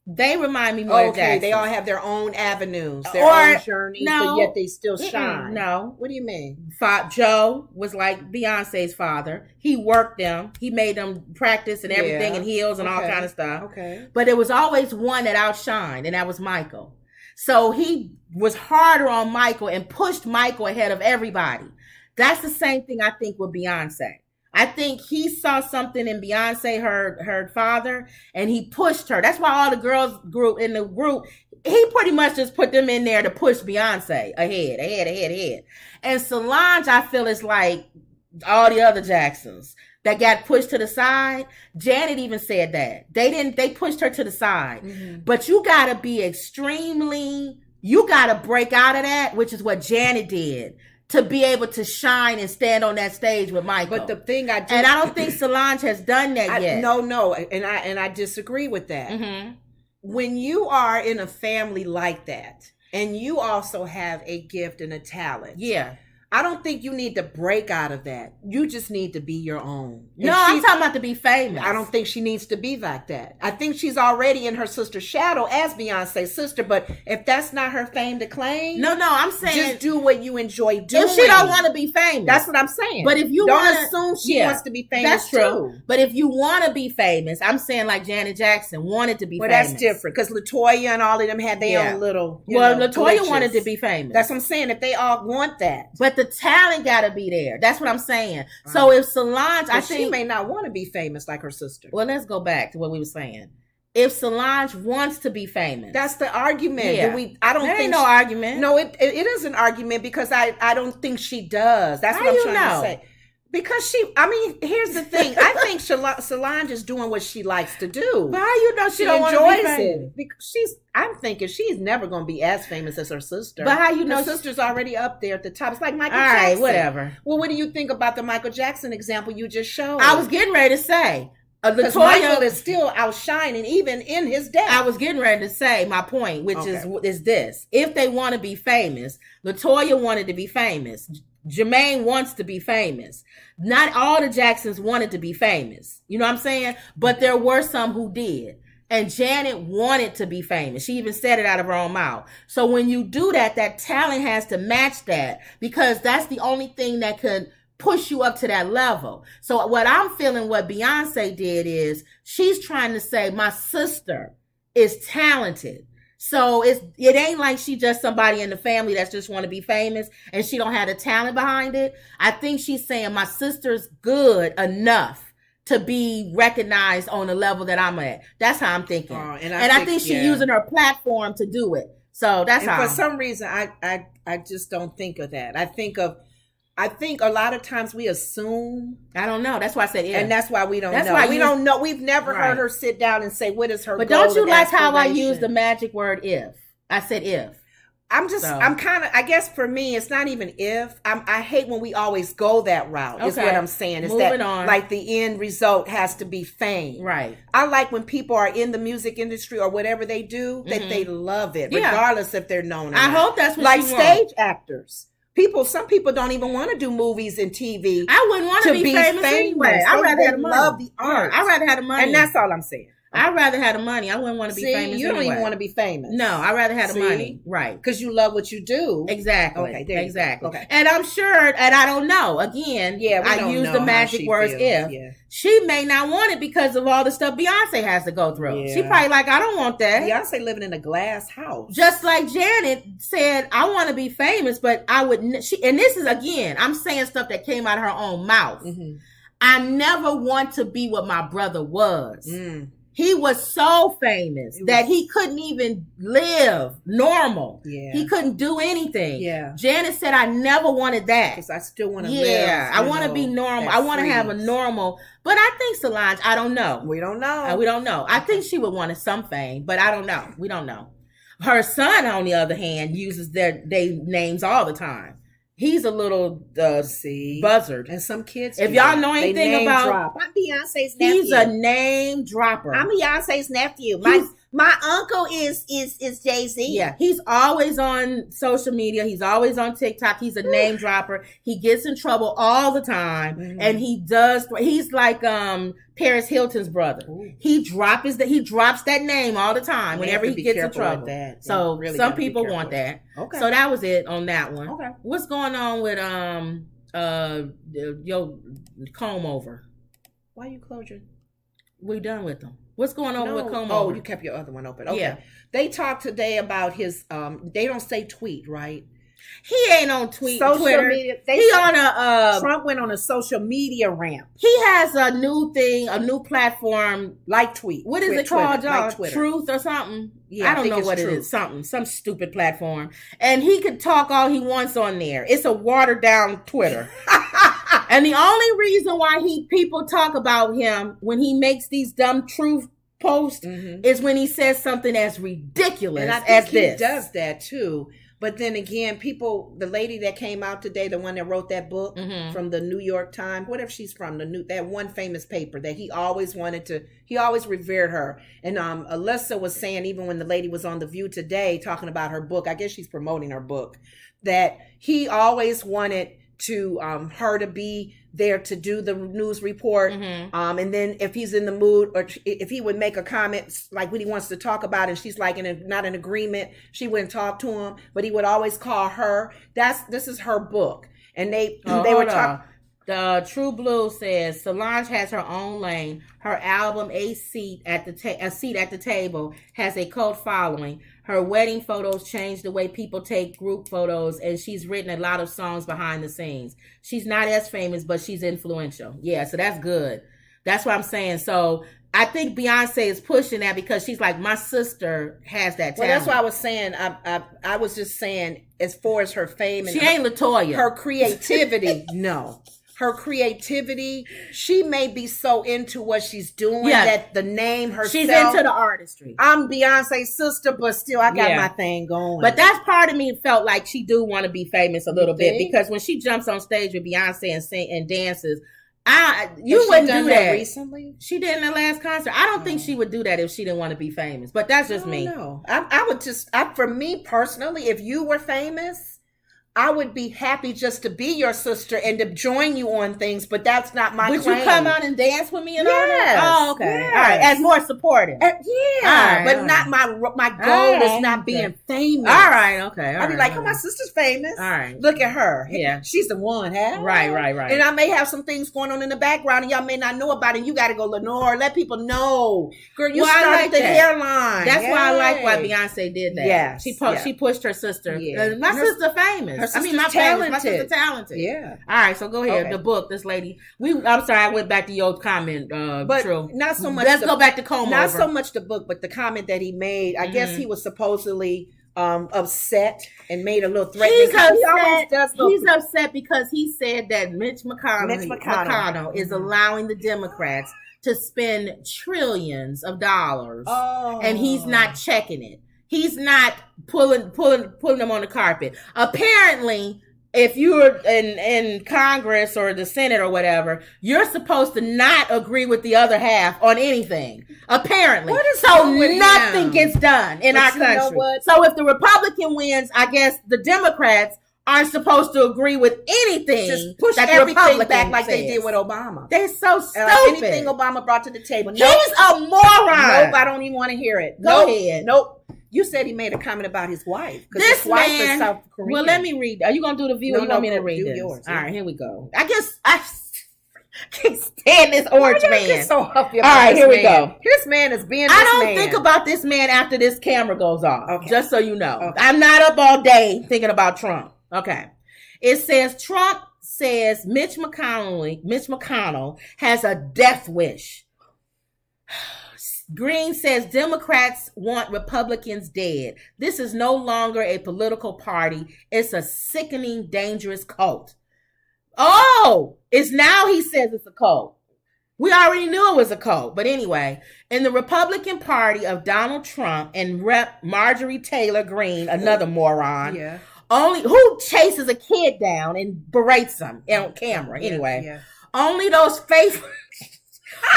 [SPEAKER 1] They remind me more of Jackson.
[SPEAKER 2] They all have their own avenues, their own journeys, but yet they still shine.
[SPEAKER 1] No.
[SPEAKER 2] What do you mean?
[SPEAKER 1] Joe was like Beyonce's father. He worked them. He made them practice and everything and heels and all kind of stuff.
[SPEAKER 2] Okay.
[SPEAKER 1] But there was always one that outshined, and that was Michael. So he was harder on Michael and pushed Michael ahead of everybody. That's the same thing I think with Beyonce. I think he saw something in Beyonce, her father, and he pushed her. That's why all the girls in the group, he pretty much just put them in there to push Beyonce ahead. And Solange, I feel, is like all the other Jacksons that got pushed to the side. Janet even said that. They pushed her to the side. Mm-hmm. But you gotta be you gotta break out of that, which is what Janet did, to be able to shine and stand on that stage with Michael.
[SPEAKER 2] But the thing I
[SPEAKER 1] don't think Solange has done that yet.
[SPEAKER 2] No, and I disagree with that. Mm-hmm. When you are in a family like that, and you also have a gift and a talent, I don't think you need to break out of that. You just need to be your own.
[SPEAKER 1] No, I'm talking about to be famous.
[SPEAKER 2] I don't think she needs to be like that. I think she's already in her sister's shadow as Beyonce's sister. But if that's not her fame to claim,
[SPEAKER 1] no, I'm saying
[SPEAKER 2] just do what you enjoy doing.
[SPEAKER 1] If she don't want to be famous,
[SPEAKER 2] that's what I'm saying.
[SPEAKER 1] But if you
[SPEAKER 2] don't assume she wants to be famous,
[SPEAKER 1] that's true. Too. But if you want to be famous, I'm saying like Janet Jackson wanted to be famous.
[SPEAKER 2] Well, that's different because LaToya and all of them had their own little.
[SPEAKER 1] LaToya
[SPEAKER 2] glitches.
[SPEAKER 1] wanted to be famous.
[SPEAKER 2] That's what I'm saying. If they all want that,
[SPEAKER 1] but the talent got to be there. That's what I'm saying. So if Solange, I think
[SPEAKER 2] she may not want to be famous like her sister.
[SPEAKER 1] Well, let's go back to what we were saying. If Solange wants to be famous,
[SPEAKER 2] that's the argument.
[SPEAKER 1] Yeah.
[SPEAKER 2] I don't think
[SPEAKER 1] ain't no argument.
[SPEAKER 2] No, it is an argument because I don't think she does. That's what I'm trying to say. Because here's the thing. I think Solange is doing what she likes to do.
[SPEAKER 1] But how you know she don't
[SPEAKER 2] enjoys
[SPEAKER 1] be
[SPEAKER 2] it? Because I'm thinking she's never going to be as famous as her sister.
[SPEAKER 1] But how you know
[SPEAKER 2] her sister's already up there at the top? It's like Michael
[SPEAKER 1] Jackson. All right, whatever.
[SPEAKER 2] Well, what do you think about the Michael Jackson example you just showed?
[SPEAKER 1] I was getting ready to say.
[SPEAKER 2] Because Michael is still outshining even in his death.
[SPEAKER 1] I was getting ready to say my point, which is this. If they want to be famous, LaToya wanted to be famous. Jermaine wants to be famous. Not all the Jacksons wanted to be famous. You know what I'm saying? But there were some who did. And Janet wanted to be famous. She even said it out of her own mouth. So when you do that, that talent has to match that, because that's the only thing that could push you up to that level. So what I'm feeling what Beyonce did is she's trying to say my sister is talented. So it ain't like she just somebody in the family that's just want to be famous and she don't have the talent behind it. I think she's saying my sister's good enough to be recognized on the level that I'm at. That's how I'm thinking. And I think she's using her platform to do it. So that's how.
[SPEAKER 2] For some reason, I just don't think of that. I think a lot of times we assume.
[SPEAKER 1] I don't know. That's why I said if.
[SPEAKER 2] And that's why we don't know. We don't know. We've never heard her sit down and say, what is her goal?
[SPEAKER 1] But don't you like how I use the magic word if? I said if.
[SPEAKER 2] I'm kind of, I guess for me, it's not even if. I hate when we always go that route, is what I'm saying. Is
[SPEAKER 1] Moving on.
[SPEAKER 2] Like the end result has to be fame.
[SPEAKER 1] Right.
[SPEAKER 2] I like when people are in the music industry or whatever they do, that they love it, regardless if they're known or not.
[SPEAKER 1] I hope that's what
[SPEAKER 2] like
[SPEAKER 1] you
[SPEAKER 2] stage
[SPEAKER 1] want.
[SPEAKER 2] Actors. Some people don't even want to do movies and TV.
[SPEAKER 1] I wouldn't want to be famous anyway. I'd rather have the money.
[SPEAKER 2] Love the art.
[SPEAKER 1] I'd rather have the money.
[SPEAKER 2] And that's all I'm saying.
[SPEAKER 1] I'd rather have the money. I wouldn't want to be famous.
[SPEAKER 2] You don't even want to be famous.
[SPEAKER 1] No, I'd rather have the money. Right.
[SPEAKER 2] Because you love what you do.
[SPEAKER 1] Exactly.
[SPEAKER 2] Okay, there
[SPEAKER 1] exactly.
[SPEAKER 2] Okay.
[SPEAKER 1] And I'm sure, and I don't know. Again, I use the magic words if. Yeah. She may not want it because of all the stuff Beyonce has to go through. Yeah. She probably like, I don't want that.
[SPEAKER 2] Beyonce living in a glass house.
[SPEAKER 1] Just like Janet said, I want to be famous, but I would. And this is, again, I'm saying stuff that came out of her own mouth. Mm-hmm. I never want to be what my brother was. Mm. He was so famous that he couldn't even live normal. Yeah. He couldn't do anything. Yeah. Janet said, I never wanted that.
[SPEAKER 2] Because I still want to live.
[SPEAKER 1] Yeah, I want to be normal. I want to have a normal. But I think Solange, I don't know.
[SPEAKER 2] We don't know.
[SPEAKER 1] We don't know. I think she would want some fame, but I don't know. We don't know. Her son, on the other hand, uses their names all the time. He's a little buzzard.
[SPEAKER 2] And some kids,
[SPEAKER 1] if y'all know anything about,
[SPEAKER 2] I'm Beyonce's nephew.
[SPEAKER 1] He's a name dropper.
[SPEAKER 2] I'm Beyonce's nephew. My uncle is Jay-Z.
[SPEAKER 1] Yeah, he's always on social media. He's always on TikTok. He's a name dropper. He gets in trouble all the time, and he's like Paris Hilton's brother. Ooh. He drops that name all the time whenever he gets in trouble. That. So really some people want that. Okay. So that was it on that one. Okay. What's going on with your comb over?
[SPEAKER 2] Why you close your?
[SPEAKER 1] We done with them. What's going on with comb over?
[SPEAKER 2] Oh, you kept your other one open. Okay. Yeah. They talked today about his they don't say tweet, right?
[SPEAKER 1] He ain't on Twitter.
[SPEAKER 2] Media. Trump went on a social media ramp.
[SPEAKER 1] He has a new thing, a new platform
[SPEAKER 2] like Tweet.
[SPEAKER 1] What is it called, y'all? Like Truth or something? Yeah, I don't know what it is. Some stupid platform. And he could talk all he wants on there. It's a watered down Twitter. And the only reason why people talk about him when he makes these dumb truth posts is when he says something as ridiculous
[SPEAKER 2] and I think as this. He does that too. But then again, the lady that came out today, the one that wrote that book from the New York Times, whatever she's from, that one famous paper that he always revered her. And Alyssa was saying, even when the lady was on The View today talking about her book, I guess she's promoting her book, that he always wanted to her to be there to do the news report, and then if he's in the mood or if he would make a comment like what he wants to talk about and she's like not in agreement, she wouldn't talk to him, but he would always call her. This is her book, and they were talking.
[SPEAKER 1] The True Blue says Solange has her own lane. Her album A Seat at the Table has a cult following. Her wedding photos change the way people take group photos, and she's written a lot of songs behind the scenes. She's not as famous, but she's influential. Yeah, so that's good. That's what I'm saying. So I think Beyonce is pushing that because she's like, my sister has that talent.
[SPEAKER 2] Well, that's what I was saying. I was just saying, as far as her fame and
[SPEAKER 1] she ain't LaToya.
[SPEAKER 2] Her creativity, no. Her creativity, she may be so into what she's doing that the name herself.
[SPEAKER 1] She's into the artistry.
[SPEAKER 2] I'm Beyonce's sister, but still I got my thing going.
[SPEAKER 1] But that's part of me felt like she do want to be famous a little bit because when she jumps on stage with Beyonce and dances, you wouldn't do that
[SPEAKER 2] recently.
[SPEAKER 1] She did in the last concert. I don't think she would do that if she didn't want to be famous. But that's just me.
[SPEAKER 2] No, I would just. For me personally, if you were famous, I would be happy just to be your sister and to join you on things, but that's not my claim.
[SPEAKER 1] Would you come out and dance with me and all that? Oh, okay. Yes. All right. As more supportive.
[SPEAKER 2] But not my goal is not being famous.
[SPEAKER 1] All right. Okay.
[SPEAKER 2] I'd be like, oh, my sister's famous.
[SPEAKER 1] All right.
[SPEAKER 2] Look at her.
[SPEAKER 1] Yeah.
[SPEAKER 2] She's the one, huh?
[SPEAKER 1] Right.
[SPEAKER 2] And I may have some things going on in the background and y'all may not know about it. You got to go, Lenore, let people know. Girl, you started the hairline.
[SPEAKER 1] That's why I like why Beyonce did that. Yeah. She pushed her sister. Yeah. My sister famous. My sister talented.
[SPEAKER 2] Yeah.
[SPEAKER 1] All right, so go ahead. Okay. The book, this lady. I'm sorry, I went back to your comment.
[SPEAKER 2] But
[SPEAKER 1] True.
[SPEAKER 2] Not so much.
[SPEAKER 1] Let's go back to comb
[SPEAKER 2] Not
[SPEAKER 1] over.
[SPEAKER 2] so much the book, but the comment that he made. I guess he was supposedly upset and made a little threat.
[SPEAKER 1] He's upset because he said that Mitch McConnell is allowing the Democrats to spend trillions of dollars, and he's not checking it. He's not pulling them on the carpet. Apparently, if you're in Congress or the Senate or whatever, you're supposed to not agree with the other half on anything. Apparently. So nothing gets done in our country. So if the Republican wins, I guess the Democrats aren't supposed to agree with anything.
[SPEAKER 2] Just push everything back like they did with Obama.
[SPEAKER 1] They're so stupid.
[SPEAKER 2] Anything Obama brought to the table.
[SPEAKER 1] He's a moron.
[SPEAKER 2] Nope, I don't even want to hear it.
[SPEAKER 1] Go ahead.
[SPEAKER 2] Nope. You said he made a comment about his wife.
[SPEAKER 1] This
[SPEAKER 2] his wife is South Korean.
[SPEAKER 1] Well, let me read. Are you going to do the view or you want me to read this?
[SPEAKER 2] Yours,
[SPEAKER 1] All right, here we go. I guess I can't stand this orange man.
[SPEAKER 2] So huffy
[SPEAKER 1] about All right, here we go.
[SPEAKER 2] This man is being
[SPEAKER 1] I don't think about this man after this camera goes off, just so you know. Okay. I'm not up all day thinking about Trump. Okay. It says Trump says Mitch McConnell has a death wish. Green says Democrats want Republicans dead. This is no longer a political party. It's a sickening, dangerous cult. Oh, it's now he says it's a cult. We already knew it was a cult. But anyway, in the Republican Party of Donald Trump and Rep. Marjorie Taylor Greene, another moron, who chases a kid down and berates him on camera. Anyway, only those faithful...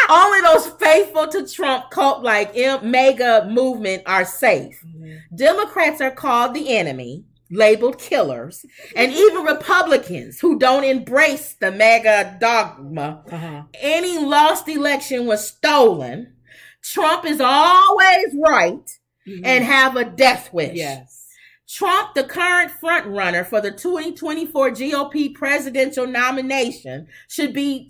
[SPEAKER 1] Only those faithful to Trump cult like MAGA movement are safe. Mm-hmm. Democrats are called the enemy, labeled killers, and even Republicans who don't embrace the MAGA dogma. Any lost election was stolen. Trump is always right and have a death wish.
[SPEAKER 2] Yes.
[SPEAKER 1] Trump, the current front runner for the 2024 GOP presidential nomination, should he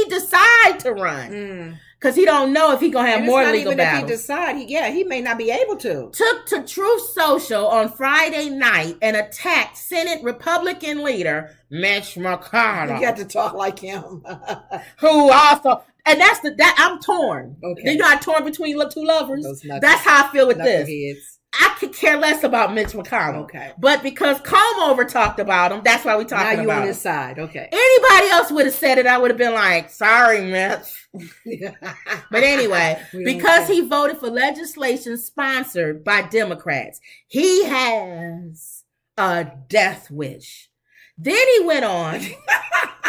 [SPEAKER 1] decide to run? Because he don't know if he gonna have more legal battles.
[SPEAKER 2] If he decide, he may not be able to.
[SPEAKER 1] Took to Truth Social on Friday night and attacked Senate Republican leader Mitch McConnell.
[SPEAKER 2] You got to talk like him.
[SPEAKER 1] Who also, and I'm torn. Okay, you know, I'm torn between two lovers. That's how I feel with this. I could care less about Mitch McConnell. Okay. But because Comb talked about him, that's why we talking about him.
[SPEAKER 2] Now you on his side. Okay.
[SPEAKER 1] Anybody else would have said it, I would have been like, sorry, Mitch. But anyway, because he voted for legislation sponsored by Democrats, he has a death wish. Then he went on.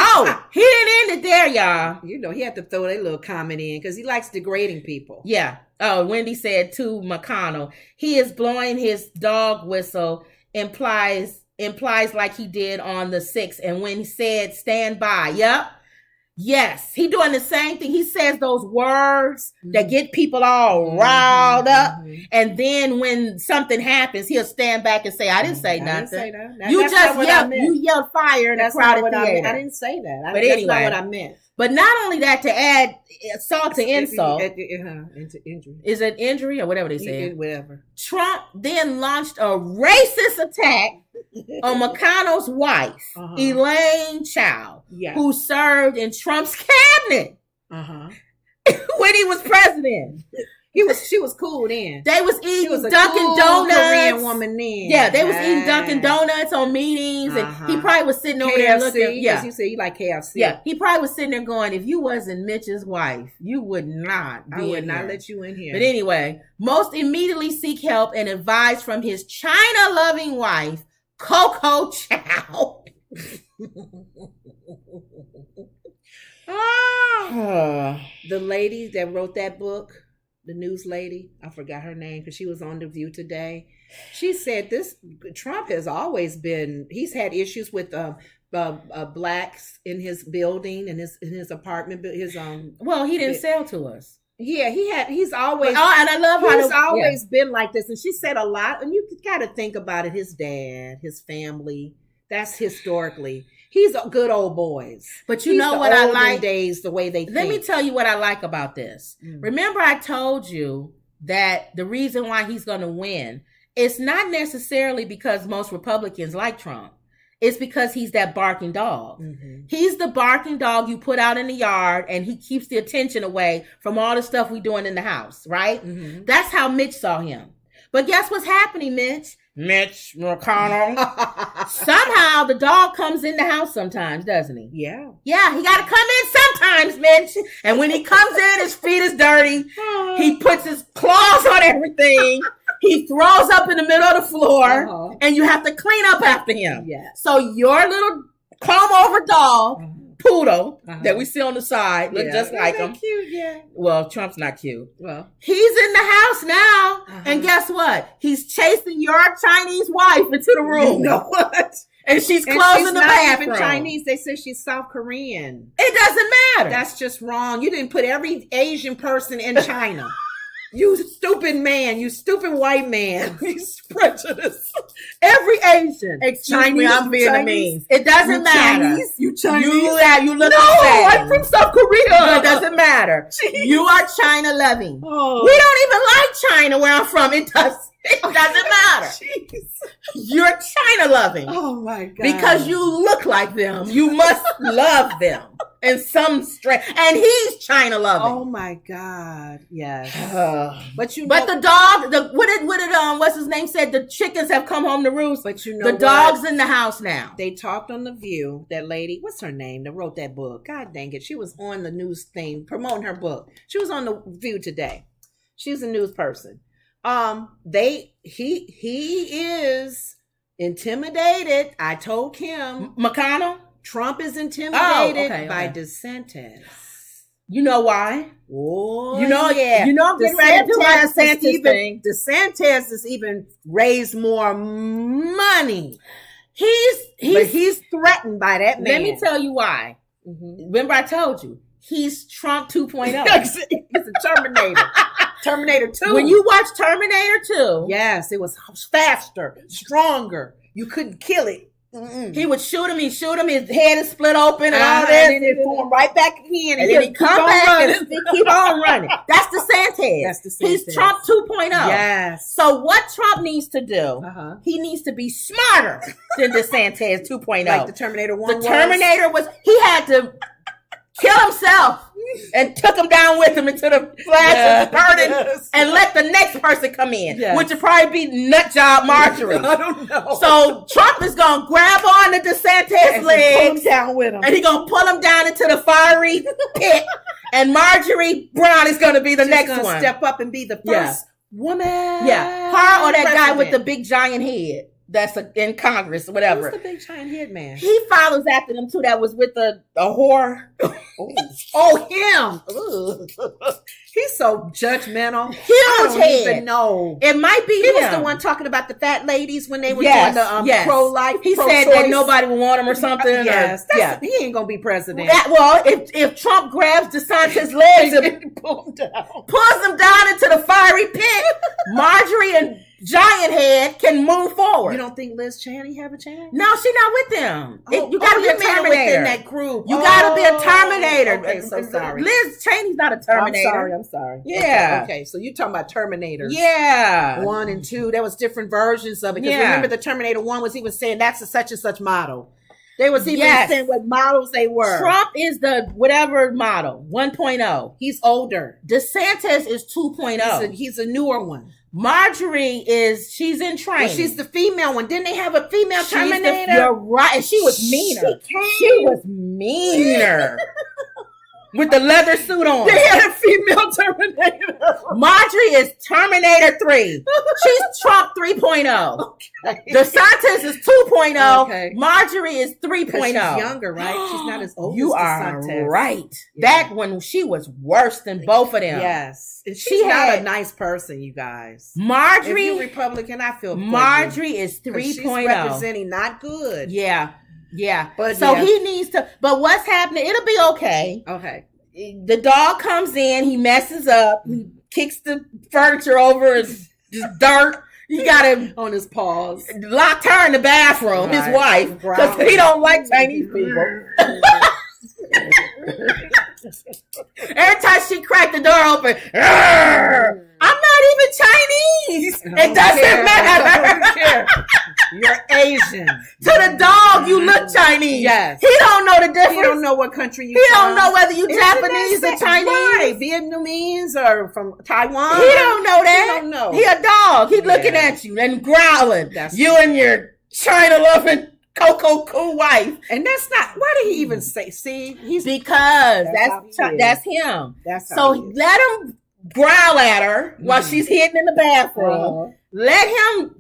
[SPEAKER 1] Oh, he didn't end it there, y'all.
[SPEAKER 2] You know, he had to throw that little comment in because he likes degrading people.
[SPEAKER 1] Yeah. Oh, Wendy said to McConnell, he is blowing his dog whistle, implies like he did on the 6th. And when he said stand by, yep. Yes, he doing the same thing. He says those words that get people all riled up. And then when something happens, he'll stand back and say, I didn't say nothing. You just yelled fire in a crowded theater.
[SPEAKER 2] I didn't say that.
[SPEAKER 1] But anyway,
[SPEAKER 2] that's not what I meant.
[SPEAKER 1] But not only that, to add salt to insult.
[SPEAKER 2] Into injury.
[SPEAKER 1] Is it injury or whatever they say?
[SPEAKER 2] Whatever.
[SPEAKER 1] Trump then launched a racist attack on McConnell's wife, Elaine Chao, who served in Trump's cabinet when he was president.
[SPEAKER 2] She was cool then.
[SPEAKER 1] They was eating Dunkin' Donuts.
[SPEAKER 2] Korean woman then.
[SPEAKER 1] Yeah, they was eating Dunkin' Donuts on meetings, and he probably was sitting over there looking.
[SPEAKER 2] Yeah, you say you like KFC.
[SPEAKER 1] Yeah, he probably was sitting there going, "If you wasn't Mitch's wife, you would not. I would not
[SPEAKER 2] let you in here."
[SPEAKER 1] But anyway, most immediately seek help and advice from his China-loving wife, Coco Chow.
[SPEAKER 2] The lady that wrote that book. The news lady, I forgot her name because she was on The View today. She said Trump has always been, he's had issues with blacks in his building, in his apartment,
[SPEAKER 1] well, he didn't sell to us.
[SPEAKER 2] Yeah, he's always,
[SPEAKER 1] and I love how
[SPEAKER 2] he's always been like this. And she said a lot, and you got to think about it. His dad, his family, that's historically. He's a good old boys.
[SPEAKER 1] But you know what I like?
[SPEAKER 2] Days, the way they think.
[SPEAKER 1] Let me tell you what I like about this. Remember I told you that the reason why he's going to win, it's not necessarily because most Republicans like Trump. It's because he's that barking dog. He's the barking dog you put out in the yard, and he keeps the attention away from all the stuff we doing in the house, right? That's how Mitch saw him. But guess what's happening, Mitch? Mitch McConnell. Somehow the dog comes in the house sometimes, doesn't he?
[SPEAKER 2] Yeah.
[SPEAKER 1] Yeah, he got to come in sometimes, Mitch. And when he comes in, his feet is dirty. He puts his claws on everything. He throws up in the middle of the floor. And you have to clean up after him.
[SPEAKER 2] Yeah.
[SPEAKER 1] So your little comb-over dog, poodle, that we see on the side, look just like him.
[SPEAKER 2] Cute, yeah.
[SPEAKER 1] Well, Trump's not cute.
[SPEAKER 2] Well,
[SPEAKER 1] he's in the house now, and guess what? He's chasing your Chinese wife into the room.
[SPEAKER 2] You know what?
[SPEAKER 1] And she's closing the bathroom.
[SPEAKER 2] Even Chinese. They say she's South Korean.
[SPEAKER 1] It doesn't matter.
[SPEAKER 2] That's just wrong. You didn't put every Asian person in China. You stupid man, you stupid white man. He's prejudiced.
[SPEAKER 1] Every Asian.
[SPEAKER 2] Excuse me, I'm Vietnamese.
[SPEAKER 1] It doesn't matter.
[SPEAKER 2] Chinese? You Chinese?
[SPEAKER 1] You look
[SPEAKER 2] the same.
[SPEAKER 1] I'm from South Korea. It doesn't matter. Jeez. You are China loving.
[SPEAKER 2] Oh.
[SPEAKER 1] We don't even like China where I'm from. It doesn't matter.
[SPEAKER 2] Jeez.
[SPEAKER 1] You're China loving.
[SPEAKER 2] Oh my God.
[SPEAKER 1] Because you look like them. You must love them. And some strength, and he's China loving.
[SPEAKER 2] Oh my God! Yes,
[SPEAKER 1] but the dog. What's his name said? The chickens have come home to roost.
[SPEAKER 2] But you know,
[SPEAKER 1] the dog's in the house now.
[SPEAKER 2] They talked on The View. That lady, what's her name? That wrote that book. God dang it! She was on the news thing promoting her book. She was on The View today. She's a news person. He is intimidated. I told Kim
[SPEAKER 1] McConnell.
[SPEAKER 2] Trump is intimidated
[SPEAKER 1] okay.
[SPEAKER 2] by DeSantis.
[SPEAKER 1] You know why?
[SPEAKER 2] Oh,
[SPEAKER 1] You know,
[SPEAKER 2] yeah.
[SPEAKER 1] You know, I'm getting ready to do my DeSantis thing.
[SPEAKER 2] DeSantis has even raised more money. He's threatened by that man.
[SPEAKER 1] Let me tell you why.
[SPEAKER 2] Mm-hmm.
[SPEAKER 1] Remember, I told you he's Trump 2.0.
[SPEAKER 2] He's a Terminator. Terminator 2.
[SPEAKER 1] When you watch Terminator 2,
[SPEAKER 2] yes, it was faster, stronger. You couldn't kill it. Mm-mm.
[SPEAKER 1] He would shoot him. His head is split open and all that.
[SPEAKER 2] And then it formed right back again.
[SPEAKER 1] And then he come back and keep on running. That's DeSantis.
[SPEAKER 2] That's DeSantis.
[SPEAKER 1] He's Trump 2.0.
[SPEAKER 2] Yes.
[SPEAKER 1] So what Trump needs to do, he needs to be smarter than DeSantis 2.0.
[SPEAKER 2] Like the Terminator 1
[SPEAKER 1] The Terminator was, he had to kill himself and took him down with him into the flash and burning and let the next person come in, which would probably be nutjob Marjorie.
[SPEAKER 2] I don't know.
[SPEAKER 1] So Trump is going to grab on the DeSantis legs
[SPEAKER 2] pull him down with him.
[SPEAKER 1] and he's going to pull him down into the fiery pit, and Marjorie Brown is going to be the next one.
[SPEAKER 2] Step up and be the first woman.
[SPEAKER 1] Yeah. Her or that guy with the big giant head that's in Congress or whatever.
[SPEAKER 2] Who's the big giant head man?
[SPEAKER 1] He follows after them too. That was with a whore.
[SPEAKER 2] Him. He's so judgmental.
[SPEAKER 1] Huge
[SPEAKER 2] I don't
[SPEAKER 1] head.
[SPEAKER 2] even know.
[SPEAKER 1] It might be
[SPEAKER 2] He
[SPEAKER 1] him.
[SPEAKER 2] was the one talking about the fat ladies when they were doing the pro-life.
[SPEAKER 1] He said that nobody would want him or something.
[SPEAKER 2] Yes. He ain't going to be president.
[SPEAKER 1] If Trump grabs DeSantis' legs and
[SPEAKER 2] pulls
[SPEAKER 1] him down into the fiery pit, Marjorie and Giant Head can move forward.
[SPEAKER 2] You don't think Liz Cheney have a chance?
[SPEAKER 1] No, she's not with them. You got to be a Terminator
[SPEAKER 2] within that group.
[SPEAKER 1] You got to be a Terminator.
[SPEAKER 2] Okay, so sorry.
[SPEAKER 1] Liz Cheney's not a Terminator.
[SPEAKER 2] I'm sorry.
[SPEAKER 1] Yeah.
[SPEAKER 2] Okay, so you're talking about Terminators.
[SPEAKER 1] Yeah.
[SPEAKER 2] 1 and 2. There was different versions of it. Because remember, the Terminator 1 was even saying that's a such and such model. They was even saying what models they were.
[SPEAKER 1] Trump is the whatever model, 1.0.
[SPEAKER 2] He's older.
[SPEAKER 1] DeSantis is 2.0.
[SPEAKER 2] He's a newer one.
[SPEAKER 1] Marjorie she's in training.
[SPEAKER 2] Well, she's the female one. Didn't they have a female Terminator?
[SPEAKER 1] You're right. And she was meaner. She was meaner. With the leather suit on.
[SPEAKER 2] They had a female Terminator.
[SPEAKER 1] Marjorie is Terminator 3. She's Trump 3.0. Okay. DeSantis is 2.0. Okay. Marjorie is 3.0.
[SPEAKER 2] She's younger, right? She's not as old
[SPEAKER 1] you
[SPEAKER 2] as
[SPEAKER 1] are
[SPEAKER 2] DeSantis.
[SPEAKER 1] Right. Yeah. That one, she was worse than both of them.
[SPEAKER 2] Yes. And she's not a nice person, you guys.
[SPEAKER 1] Marjorie.
[SPEAKER 2] If you're Republican, I feel
[SPEAKER 1] Marjorie is 3.0.
[SPEAKER 2] She's representing not good.
[SPEAKER 1] Yeah. Yeah. But so he needs to, but what's happening? It'll be okay.
[SPEAKER 2] Okay.
[SPEAKER 1] The dog comes in, he messes up, he kicks the furniture over, it's just dirt. He got him
[SPEAKER 2] on his paws.
[SPEAKER 1] Locked her in the bathroom, his wife, because he don't like Chinese people. Every time she cracked the door open, I'm not even Chinese. It doesn't matter.
[SPEAKER 2] I don't care. You're Asian.
[SPEAKER 1] To the dog, you look Chinese.
[SPEAKER 2] Yes.
[SPEAKER 1] He don't know the difference.
[SPEAKER 2] He don't know what country you
[SPEAKER 1] He don't know whether you Japanese or Chinese.
[SPEAKER 2] Right. Vietnamese or from Taiwan.
[SPEAKER 1] He don't know that.
[SPEAKER 2] He don't know.
[SPEAKER 1] He a dog. He looking at you and growling. You and your China-loving Coco cool wife.
[SPEAKER 2] And that's not, why did he even say, see?
[SPEAKER 1] Because that's him.
[SPEAKER 2] That's
[SPEAKER 1] so let him growl at her while she's hidden in the bathroom. Let him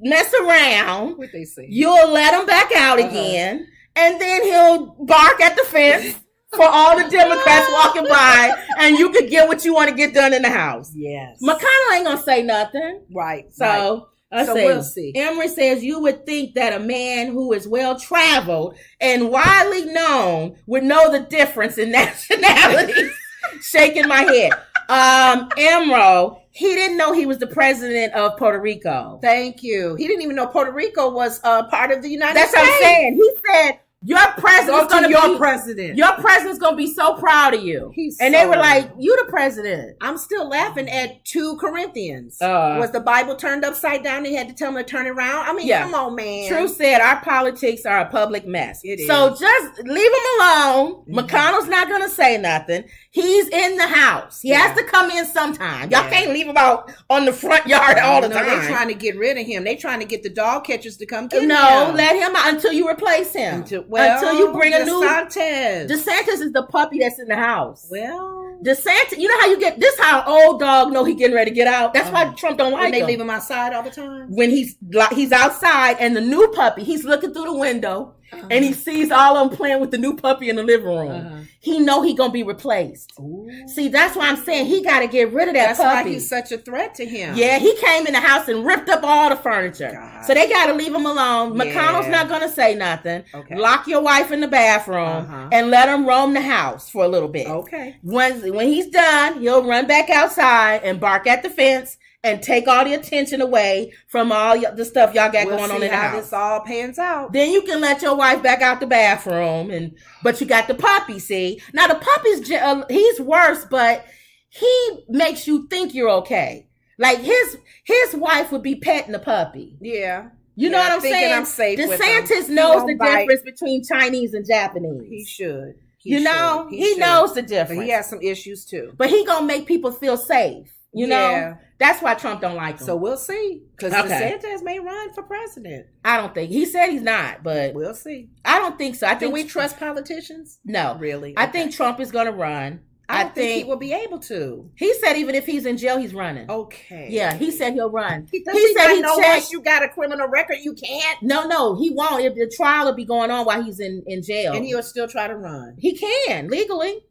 [SPEAKER 1] mess around.
[SPEAKER 2] What they say?
[SPEAKER 1] You'll let him back out again. And then he'll bark at the fence for all the Democrats walking by, and you could get what you want to get done in the house.
[SPEAKER 2] Yes.
[SPEAKER 1] McConnell ain't gonna say nothing.
[SPEAKER 2] Right.
[SPEAKER 1] So
[SPEAKER 2] we'll see.
[SPEAKER 1] Emory says you would think that a man who is well traveled and widely known would know the difference in nationalities. Shaking my head. Emro, he didn't know he was the president of Puerto Rico.
[SPEAKER 2] Thank you. He didn't even know Puerto Rico was part of the United States.
[SPEAKER 1] That's what I'm saying. He said your president's going to be
[SPEAKER 2] president.
[SPEAKER 1] Your president's going to be so proud of you. They were like, you the president.
[SPEAKER 2] I'm still laughing at 2 Corinthians. Was the Bible turned upside down? They had to tell him to turn it around. I mean, come on, man.
[SPEAKER 1] True said our politics are a public mess.
[SPEAKER 2] It is.
[SPEAKER 1] So just leave him alone. McConnell's not going to say nothing. He's in the house. He has to come in sometime. Y'all can't leave him out on the front yard all the time.
[SPEAKER 2] They're trying to get rid of him. They're trying to get the dog catchers to come get him.
[SPEAKER 1] No, let him out until you replace him. Until you bring a new...
[SPEAKER 2] DeSantis
[SPEAKER 1] DeSantis is the puppy that's in the house.
[SPEAKER 2] Well...
[SPEAKER 1] DeSantis, you know how you get this? How old dog know he getting ready to get out? That's why Trump don't like
[SPEAKER 2] when they
[SPEAKER 1] him.
[SPEAKER 2] leave him outside all the time.
[SPEAKER 1] When he's outside and the new puppy, he's looking through the window and he sees all of them playing with the new puppy in the living room. He know he gonna be replaced. Ooh. See, that's why I'm saying he got to get rid of that puppy.
[SPEAKER 2] That's why he's such a threat to him.
[SPEAKER 1] Yeah, he came in the house and ripped up all the furniture. God. So they got to leave him alone. Yeah. McConnell's not gonna say nothing. Okay. Lock your wife in the bathroom and let him roam the house for a little bit. Okay. When he's done, he'll run back outside and bark at the fence and take all the attention away from all the stuff y'all got going on in the house.
[SPEAKER 2] This all pans out.
[SPEAKER 1] Then you can let your wife back out the bathroom, but you got the puppy. See, now the puppy's he's worse, but he makes you think you're okay. Like his wife would be petting the puppy.
[SPEAKER 2] Yeah.
[SPEAKER 1] You know what I'm saying?
[SPEAKER 2] I'm safe
[SPEAKER 1] DeSantis knows the difference between Chinese and Japanese.
[SPEAKER 2] He should.
[SPEAKER 1] He knows the difference.
[SPEAKER 2] But he has some issues too.
[SPEAKER 1] But he gonna make people feel safe. You know, that's why Trump don't like him.
[SPEAKER 2] So we'll see. Because DeSantis may run for president.
[SPEAKER 1] I don't think. He said he's not, but
[SPEAKER 2] we'll see.
[SPEAKER 1] I don't think so.
[SPEAKER 2] Do we trust politicians?
[SPEAKER 1] No.
[SPEAKER 2] Really?
[SPEAKER 1] I think Trump is going to run.
[SPEAKER 2] I don't think he will be able to.
[SPEAKER 1] He said even if he's in jail, he's running.
[SPEAKER 2] Okay.
[SPEAKER 1] Yeah, he said he'll run.
[SPEAKER 2] He said he once you got a criminal record, you can't.
[SPEAKER 1] No, he won't. If the trial will be going on while he's in jail.
[SPEAKER 2] And he'll still try to run.
[SPEAKER 1] He can, legally.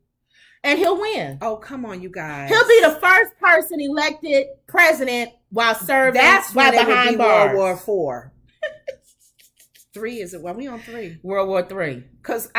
[SPEAKER 1] And he'll win.
[SPEAKER 2] Oh, come on, you guys.
[SPEAKER 1] He'll be the first person elected president while serving.
[SPEAKER 2] That's why behind
[SPEAKER 1] bars.
[SPEAKER 2] World War IV. 3 is it? Well, we on 3.
[SPEAKER 1] World War III.
[SPEAKER 2] Because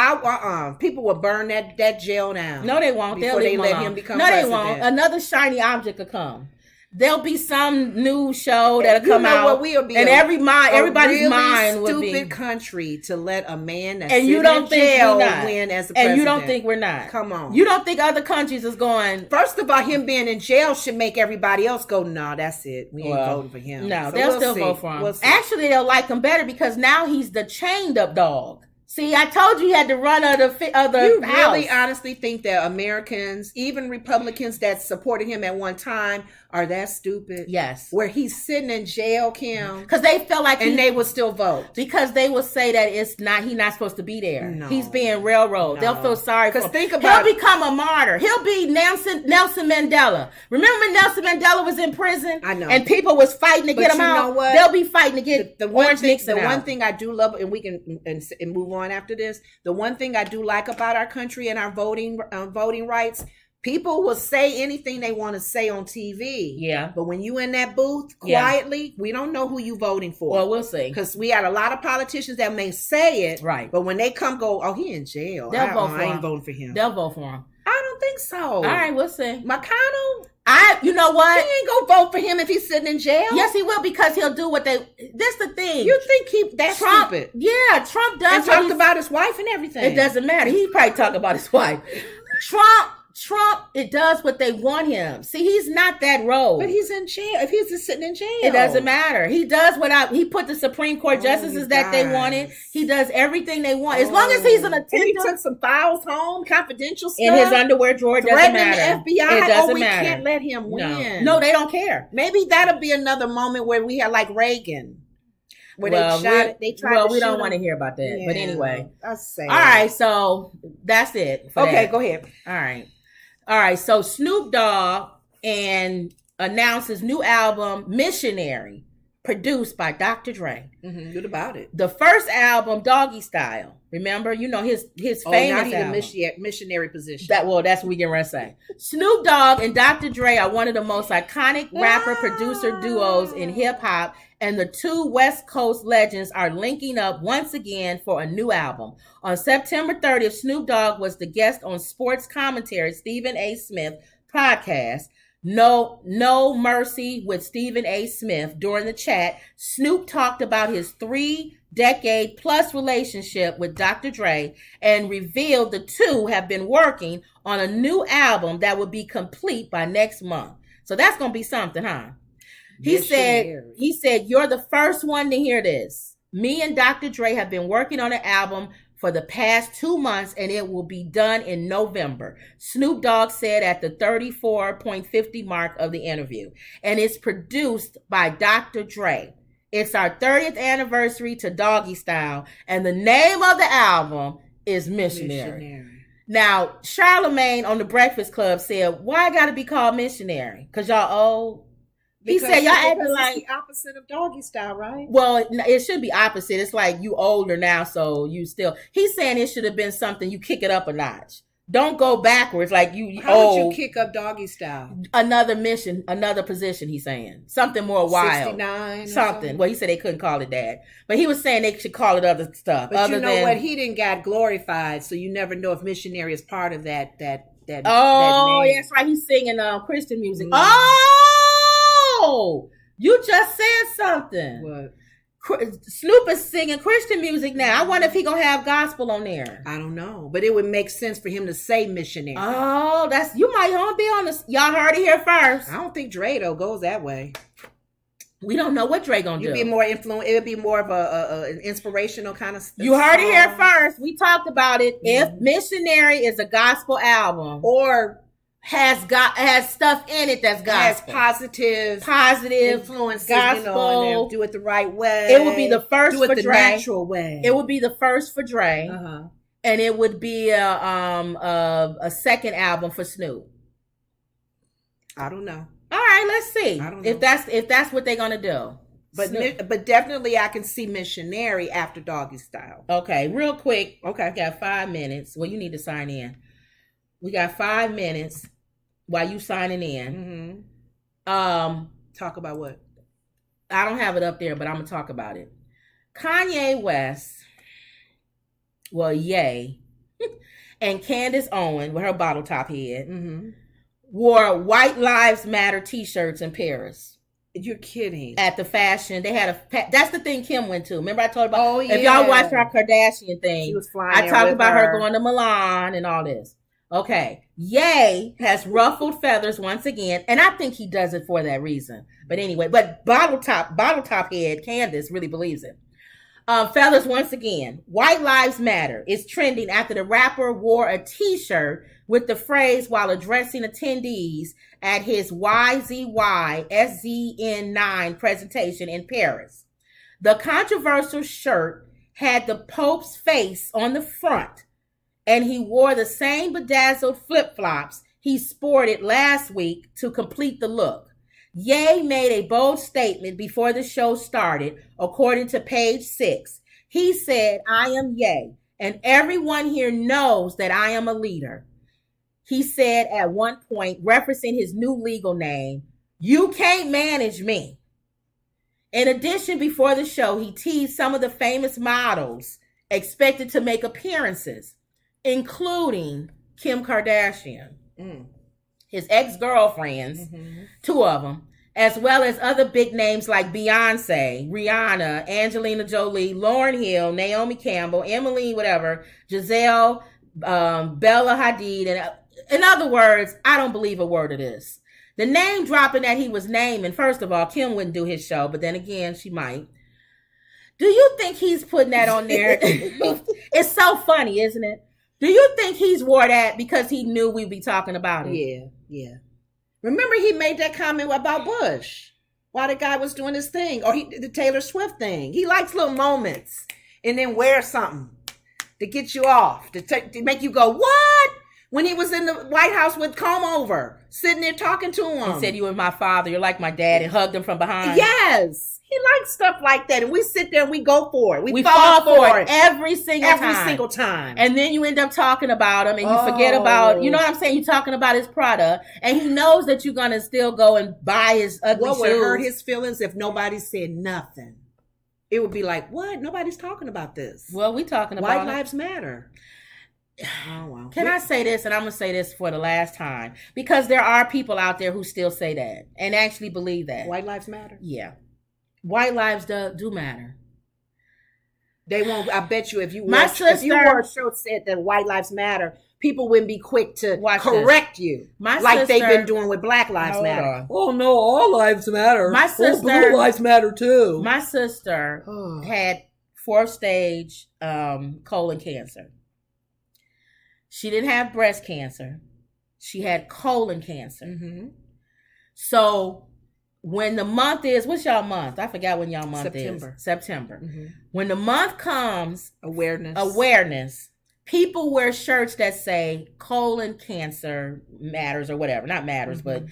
[SPEAKER 2] people will burn that jail down.
[SPEAKER 1] No, they won't.
[SPEAKER 2] Before they let him become president.
[SPEAKER 1] No, they won't. Another shiny object will come. There'll be some new show that'll come out,
[SPEAKER 2] what we'll be
[SPEAKER 1] and everybody's
[SPEAKER 2] really
[SPEAKER 1] mind will be
[SPEAKER 2] stupid country to let a man that's
[SPEAKER 1] and you don't think
[SPEAKER 2] jail
[SPEAKER 1] we're not.
[SPEAKER 2] win as a president.
[SPEAKER 1] And you don't think we're not.
[SPEAKER 2] Come on,
[SPEAKER 1] you don't think other countries is going.
[SPEAKER 2] First of all, him being in jail should make everybody else go. No, that's it. We ain't voting for him.
[SPEAKER 1] No, so they'll still vote for him. Actually, they'll like him better because now he's the chained up dog. See, I told you had to run of the
[SPEAKER 2] You
[SPEAKER 1] house.
[SPEAKER 2] really honestly think that Americans, even Republicans that supported him at one time, are that stupid?
[SPEAKER 1] Yes.
[SPEAKER 2] Where he's sitting in jail, Kim.
[SPEAKER 1] Because they felt like
[SPEAKER 2] they would still vote.
[SPEAKER 1] Because they will say that he's not supposed to be there. No. He's being railroaded. No. They'll feel sorry for him.
[SPEAKER 2] Think about
[SPEAKER 1] he'll become a martyr. He'll be Nelson Mandela. Remember when Nelson Mandela was in prison?
[SPEAKER 2] I know.
[SPEAKER 1] And people was fighting to get him out?
[SPEAKER 2] Know what?
[SPEAKER 1] They'll be fighting to get
[SPEAKER 2] the one thing I do love, and we can and move on after this. The one thing I do like about our country and our voting rights, people will say anything they want to say on TV. Yeah. But when you in that booth quietly, we don't know who you voting for.
[SPEAKER 1] Well, we'll see.
[SPEAKER 2] Because we had a lot of politicians that may say it.
[SPEAKER 1] Right.
[SPEAKER 2] But when they go, he in jail. I ain't voting for him.
[SPEAKER 1] They'll vote for him.
[SPEAKER 2] I don't think so.
[SPEAKER 1] All right, we'll see.
[SPEAKER 2] McConnell?
[SPEAKER 1] You know what?
[SPEAKER 2] He ain't gonna vote for him if he's sitting in jail.
[SPEAKER 1] Yes, he will, because he'll do what that's the thing.
[SPEAKER 2] You think that's
[SPEAKER 1] Trump,
[SPEAKER 2] stupid?
[SPEAKER 1] Yeah, Trump does.
[SPEAKER 2] And talked about his wife and everything.
[SPEAKER 1] It doesn't matter. He probably talk about his wife. Trump, it does what they want him. See, he's not that rogue.
[SPEAKER 2] But he's in jail. If he's just sitting in jail.
[SPEAKER 1] It doesn't matter. He does he put the Supreme Court justices that they wanted. He does everything they want. As long as he's an attendant.
[SPEAKER 2] He took some files home, confidential stuff.
[SPEAKER 1] In his underwear drawer. It doesn't matter.
[SPEAKER 2] The FBI.
[SPEAKER 1] It doesn't matter.
[SPEAKER 2] We can't let him win.
[SPEAKER 1] No, they don't care.
[SPEAKER 2] Maybe that'll be another moment where we have like Reagan.
[SPEAKER 1] We don't want to hear about that. Yeah, but anyway. All right, so that's it.
[SPEAKER 2] Okay, go ahead.
[SPEAKER 1] All right, so Snoop Dogg announced his new album, Missionary, produced by Dr. Dre.
[SPEAKER 2] Mm-hmm. Good about it.
[SPEAKER 1] The first album, Doggy Style. Remember, his famous album.
[SPEAKER 2] The missionary position.
[SPEAKER 1] That's what we can say. Snoop Dogg and Dr. Dre are one of the most iconic rapper-producer duos in hip-hop, and the two West Coast legends are linking up once again for a new album. On September 30th, Snoop Dogg was the guest on sports commentary Stephen A. Smith podcast, No Mercy with Stephen A. Smith. During the chat, Snoop talked about his 3-decade-plus relationship with Dr. Dre and revealed the two have been working on a new album that will be complete by next month. So that's going to be something, huh? He said, you're the first one to hear this. Me and Dr. Dre have been working on an album for the past 2 months, and it will be done in November, Snoop Dogg said at the 34.50 mark of the interview. And it's produced by Dr. Dre. It's our 30th anniversary to Doggy Style, and the name of the album is Missionary. Now, Charlemagne on the Breakfast Club said, "Why I got to be called missionary? Because y'all old." He said, "Y'all acting like
[SPEAKER 2] the opposite of doggy style, right?"
[SPEAKER 1] Well, it should be opposite. It's like you older now, so you still. He's saying it should have been something you kick it up a notch. Don't go backwards like you.
[SPEAKER 2] How would you kick up doggy style?
[SPEAKER 1] Another mission, another position. He's saying something more wild.
[SPEAKER 2] 69.
[SPEAKER 1] Something. Well, he said they couldn't call it that, but he was saying they should call it other stuff.
[SPEAKER 2] But
[SPEAKER 1] other
[SPEAKER 2] you know
[SPEAKER 1] than,
[SPEAKER 2] what? He didn't got glorified, so you never know if missionary is part of that.
[SPEAKER 1] Oh,
[SPEAKER 2] that
[SPEAKER 1] that's right. He's singing Christian music.
[SPEAKER 2] Mm.
[SPEAKER 1] Oh, you just said something.
[SPEAKER 2] What?
[SPEAKER 1] Snoop is singing Christian music now. I wonder if he gonna have gospel on there.
[SPEAKER 2] I don't know, but it would make sense for him to say missionary.
[SPEAKER 1] Oh, you might want to be on this. Y'all heard it here first.
[SPEAKER 2] I don't think Drado goes that way.
[SPEAKER 1] We don't know what Dre gonna do.
[SPEAKER 2] Be more influential. It would be more of an inspirational kind of stuff.
[SPEAKER 1] You heard it here first. We talked about it. If Missionary is a gospel album
[SPEAKER 2] or
[SPEAKER 1] has stuff in it that's gospel,
[SPEAKER 2] has positive influences,
[SPEAKER 1] gospel,
[SPEAKER 2] and do it the right way.
[SPEAKER 1] It would be the first
[SPEAKER 2] do it
[SPEAKER 1] for
[SPEAKER 2] the
[SPEAKER 1] Dre.
[SPEAKER 2] Natural way.
[SPEAKER 1] It would be the first for Dre, and it would be a second album for Snoop.
[SPEAKER 2] I don't know.
[SPEAKER 1] All right, let's see
[SPEAKER 2] I don't know.
[SPEAKER 1] if that's what they're gonna do.
[SPEAKER 2] But definitely I can see missionary after doggy style.
[SPEAKER 1] Okay, real quick.
[SPEAKER 2] Okay,
[SPEAKER 1] we got 5 minutes. Well, you need to sign in. We got 5 minutes while you signing in.
[SPEAKER 2] Talk about what?
[SPEAKER 1] I don't have it up there, but I'm gonna talk about it. Kanye West, Ye, and Candace Owen with her bottle top head wore White Lives Matter t-shirts in Paris.
[SPEAKER 2] You're kidding.
[SPEAKER 1] At the fashion, they had that's the thing Kim went to. Remember I told about?
[SPEAKER 2] Oh yeah.
[SPEAKER 1] If y'all watched our Kardashian thing,
[SPEAKER 2] she was flying.
[SPEAKER 1] I talked about her going to Milan and all this. Okay, Ye has ruffled feathers once again, and I think he does it for that reason. But anyway, bottle top head Candace really believes it. Feathers once again. White Lives Matter is trending after the rapper wore a t-shirt with the phrase while addressing attendees at his YZY SZN9 presentation in Paris. The controversial shirt had the Pope's face on the front, and he wore the same bedazzled flip-flops he sported last week to complete the look. Ye made a bold statement before the show started, according to page 6. He said, "I am Ye, and everyone here knows that I am a leader." He said at one point, referencing his new legal name, "You can't manage me." In addition, before the show, he teased some of the famous models expected to make appearances, including Kim Kardashian, his ex-girlfriends, 2 of them, as well as other big names like Beyonce, Rihanna, Angelina Jolie, Lauryn Hill, Naomi Campbell, Emily, whatever, Giselle, Bella Hadid. And in other words, I don't believe a word of this. The name dropping that he was naming, first of all, Kim wouldn't do his show, but then again, she might. Do you think he's putting that on there? It's so funny, isn't it? Do you think he's wore that because he knew we'd be talking about it?
[SPEAKER 2] Yeah. Remember he made that comment about Bush while the guy was doing his thing, or the Taylor Swift thing. He likes little moments and then wear something to get you off, to make you go, what? When he was in the White House with comb over, sitting there talking to him.
[SPEAKER 1] He said, "You were my father, you're like my dad," and hugged him from behind.
[SPEAKER 2] Yes. He likes stuff like that, and we sit there and we go for it.
[SPEAKER 1] We fall for it every single
[SPEAKER 2] time.
[SPEAKER 1] And then you end up talking about him, and you forget about, you know what I'm saying? You're talking about his product, and he knows that you're gonna still go and buy his ugly shoes.
[SPEAKER 2] What would hurt his feelings if nobody said nothing? It would be like, what? Nobody's talking about this.
[SPEAKER 1] Well, we talking about
[SPEAKER 2] White Lives Matter. Oh, wow.
[SPEAKER 1] Can I say this, and I'm going to say this for the last time, because there are people out there who still say that and actually believe that.
[SPEAKER 2] White lives matter?
[SPEAKER 1] Yeah. White lives do matter.
[SPEAKER 2] They won't, I bet you if you wore a show said that white lives matter, people wouldn't be quick to correct you like they've been doing with Black Lives Matter. Oh no, all lives matter.
[SPEAKER 1] My sister,
[SPEAKER 2] blue lives matter too.
[SPEAKER 1] My sister had 4th stage colon cancer. She didn't have breast cancer. She had colon cancer. So when the month is, what's y'all month? I forgot when y'all month is. September. When the month comes, awareness. people wear shirts that say colon cancer matters or whatever. Not matters, but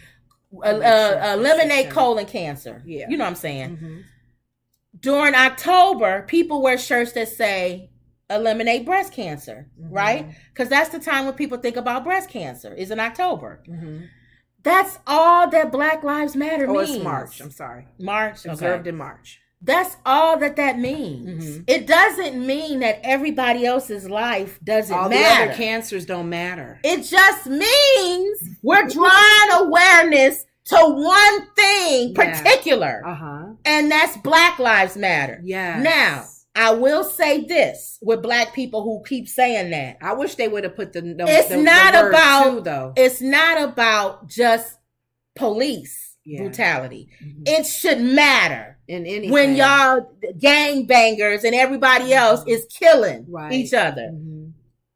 [SPEAKER 1] eliminate colon cancer.
[SPEAKER 2] Yeah.
[SPEAKER 1] You know what I'm saying? During October, people wear shirts that say eliminate breast cancer, right? Because that's the time when people think about breast cancer is in October. That's all that Black Lives Matter means.
[SPEAKER 2] It's March. I'm sorry.
[SPEAKER 1] March.
[SPEAKER 2] Observed in March.
[SPEAKER 1] That's all that means. It doesn't mean that everybody else's life doesn't matter. All the other
[SPEAKER 2] cancers don't matter.
[SPEAKER 1] It just means we're drawing awareness to one thing particular. And that's Black Lives Matter.
[SPEAKER 2] Yes.
[SPEAKER 1] Now, I will say this with Black people who keep saying that.
[SPEAKER 2] I wish they would have put the word
[SPEAKER 1] about
[SPEAKER 2] too, though.
[SPEAKER 1] It's not about just police brutality. It should matter
[SPEAKER 2] in anything.
[SPEAKER 1] When y'all gangbangers and everybody else is killing each other.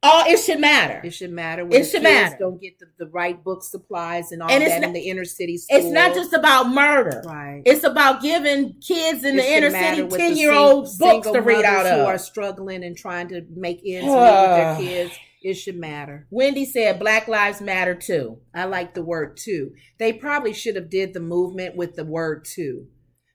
[SPEAKER 1] It should matter.
[SPEAKER 2] It should matter. When kids don't get the right book supplies and all that in the inner city schools.
[SPEAKER 1] It's not just about murder.
[SPEAKER 2] Right.
[SPEAKER 1] It's about giving kids in the inner city 10-year-old books to read out of.
[SPEAKER 2] Who are struggling and trying to make ends meet with their kids. It should matter.
[SPEAKER 1] Wendy said Black Lives Matter too.
[SPEAKER 2] I like the word too. They probably should have did the movement with the word too.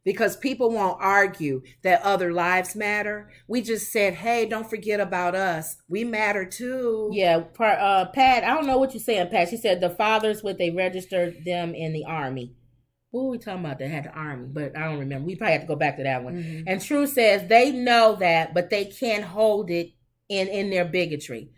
[SPEAKER 2] Because people won't argue that other lives matter. We just said, hey, don't forget about us. We matter too.
[SPEAKER 1] Yeah, Pat, I don't know what you're saying, Pat. She said the fathers, they registered them in the army. What were we talking about that had the army? But I don't remember. We probably have to go back to that one. And True says they know that, but they can't hold it in their bigotry.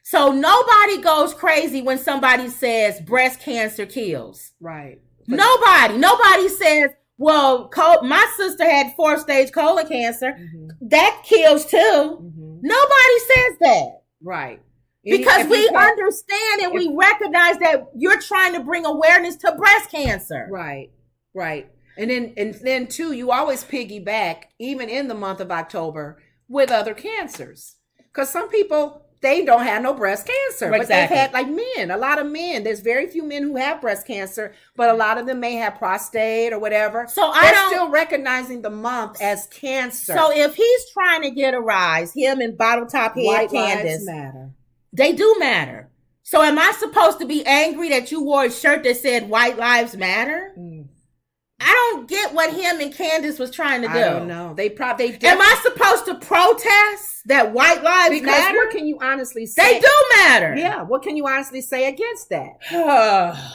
[SPEAKER 1] So nobody goes crazy when somebody says breast cancer kills.
[SPEAKER 2] Right.
[SPEAKER 1] Nobody says, well, my sister had 4th-stage colon cancer. That kills too. Nobody says that.
[SPEAKER 2] Right.
[SPEAKER 1] Because we understand and we recognize that you're trying to bring awareness to breast cancer.
[SPEAKER 2] Right. Right. And then too, you always piggyback, even in the month of October, with other cancers. Because some people, they don't have no breast cancer. But they've had men, a lot of men. There's very few men who have breast cancer, but a lot of them may have prostate or whatever.
[SPEAKER 1] So
[SPEAKER 2] they're still recognizing the month as cancer.
[SPEAKER 1] So if he's trying to get a rise, him and Bottle Top Head Candace,
[SPEAKER 2] matter.
[SPEAKER 1] They do matter. So am I supposed to be angry that you wore a shirt that said White Lives Matter? I don't get what him and Candace was trying to do.
[SPEAKER 2] I don't know. They
[SPEAKER 1] am I supposed to protest that White Lives matter?
[SPEAKER 2] What can you honestly say?
[SPEAKER 1] They do matter.
[SPEAKER 2] Yeah. What can you honestly say against that?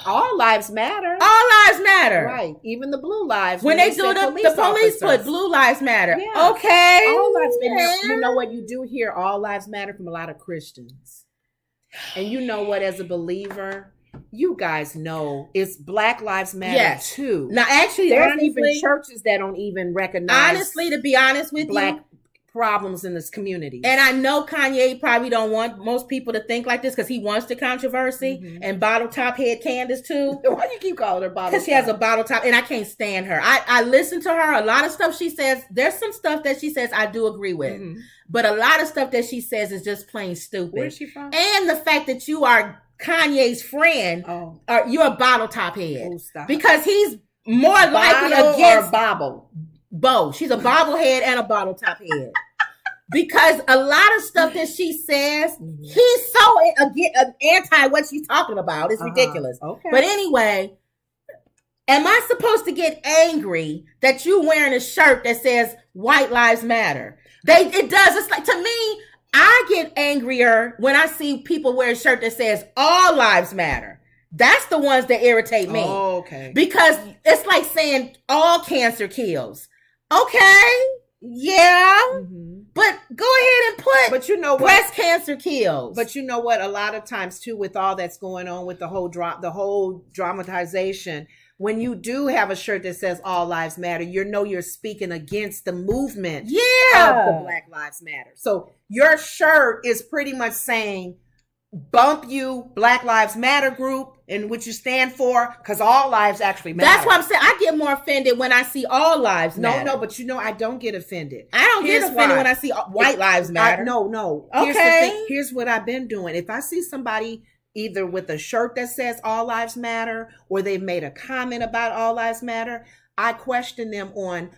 [SPEAKER 2] All lives matter.
[SPEAKER 1] All lives matter.
[SPEAKER 2] Right. Even the blue lives.
[SPEAKER 1] When they do the police put blue lives matter.
[SPEAKER 2] Yeah.
[SPEAKER 1] Okay.
[SPEAKER 2] All lives matter. You know what you do hear? All lives matter from a lot of Christians. And you know what, as a believer, you guys know it's Black Lives Matter too.
[SPEAKER 1] Now, actually,
[SPEAKER 2] there's even churches that don't even recognize.
[SPEAKER 1] Honestly, to be honest with
[SPEAKER 2] Black problems in this community.
[SPEAKER 1] And I know Kanye probably don't want most people to think like this because he wants the controversy. And Bottle Top Head Candace too.
[SPEAKER 2] Why do you keep calling her Bottle Top?
[SPEAKER 1] Because she has a bottle top, and I can't stand her. I listen to her. A lot of stuff she says. There's some stuff that she says I do agree with. But a lot of stuff that she says is just plain stupid.
[SPEAKER 2] Where's she from?
[SPEAKER 1] And the fact that you are Kanye's friend, you're a bottle top head. Because he's more likely against
[SPEAKER 2] bobble.
[SPEAKER 1] Both. She's a bobblehead and a bottle top head. Because a lot of stuff that she says, he's so anti what she's talking about. It's ridiculous.
[SPEAKER 2] Okay.
[SPEAKER 1] But anyway, am I supposed to get angry that you wearing a shirt that says White Lives Matter? It does. It's like, to me, I get angrier when I see people wear a shirt that says All Lives Matter. That's the ones that irritate me.
[SPEAKER 2] Oh, okay.
[SPEAKER 1] Because it's like saying all cancer kills. Okay. Yeah. But go ahead and put
[SPEAKER 2] but you know
[SPEAKER 1] breast cancer kills.
[SPEAKER 2] But you know what? A lot of times too, with all that's going on with the whole dramatization, when you do have a shirt that says All Lives Matter, you're speaking against the movement of the Black Lives Matter. So your shirt is pretty much saying, bump you Black Lives Matter group and what you stand for, because all lives actually matter.
[SPEAKER 1] That's what I'm saying. I get more offended when I see All Lives Matter.
[SPEAKER 2] No, but I don't get offended.
[SPEAKER 1] I don't get offended when I see White Lives Matter.
[SPEAKER 2] No.
[SPEAKER 1] Okay.
[SPEAKER 2] Here's the thing. Here's what I've been doing. If I see somebody either with a shirt that says All Lives Matter or they've made a comment about All Lives Matter, I question them on,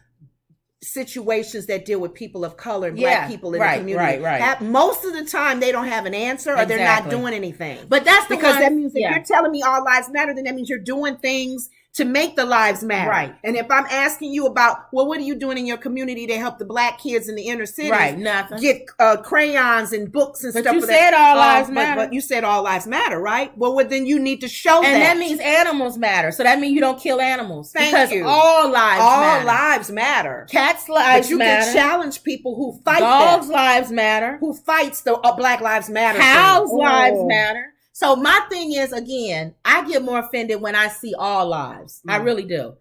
[SPEAKER 2] situations that deal with people of color and black people in the community.
[SPEAKER 1] Right.
[SPEAKER 2] Most of the time, they don't have an answer or they're not doing anything.
[SPEAKER 1] But that's
[SPEAKER 2] because that means if you're telling me all lives matter, then that means you're doing things to make the lives matter.
[SPEAKER 1] Right.
[SPEAKER 2] And if I'm asking you about, well, what are you doing in your community to help the black kids in the inner city
[SPEAKER 1] nothing.
[SPEAKER 2] Get crayons and books and
[SPEAKER 1] but
[SPEAKER 2] stuff?
[SPEAKER 1] You said all lives matter.
[SPEAKER 2] But you said all lives matter, right? Well, then you need to show that.
[SPEAKER 1] And that means animals matter. So that means you don't kill animals.
[SPEAKER 2] Thank you.
[SPEAKER 1] All lives matter. Cats' lives matter.
[SPEAKER 2] But you can challenge people who fight
[SPEAKER 1] Dogs' lives matter.
[SPEAKER 2] Who fights the Black Lives Matter.
[SPEAKER 1] Cows' lives matter. So my thing is, again, I get more offended when I see all lives. I really do.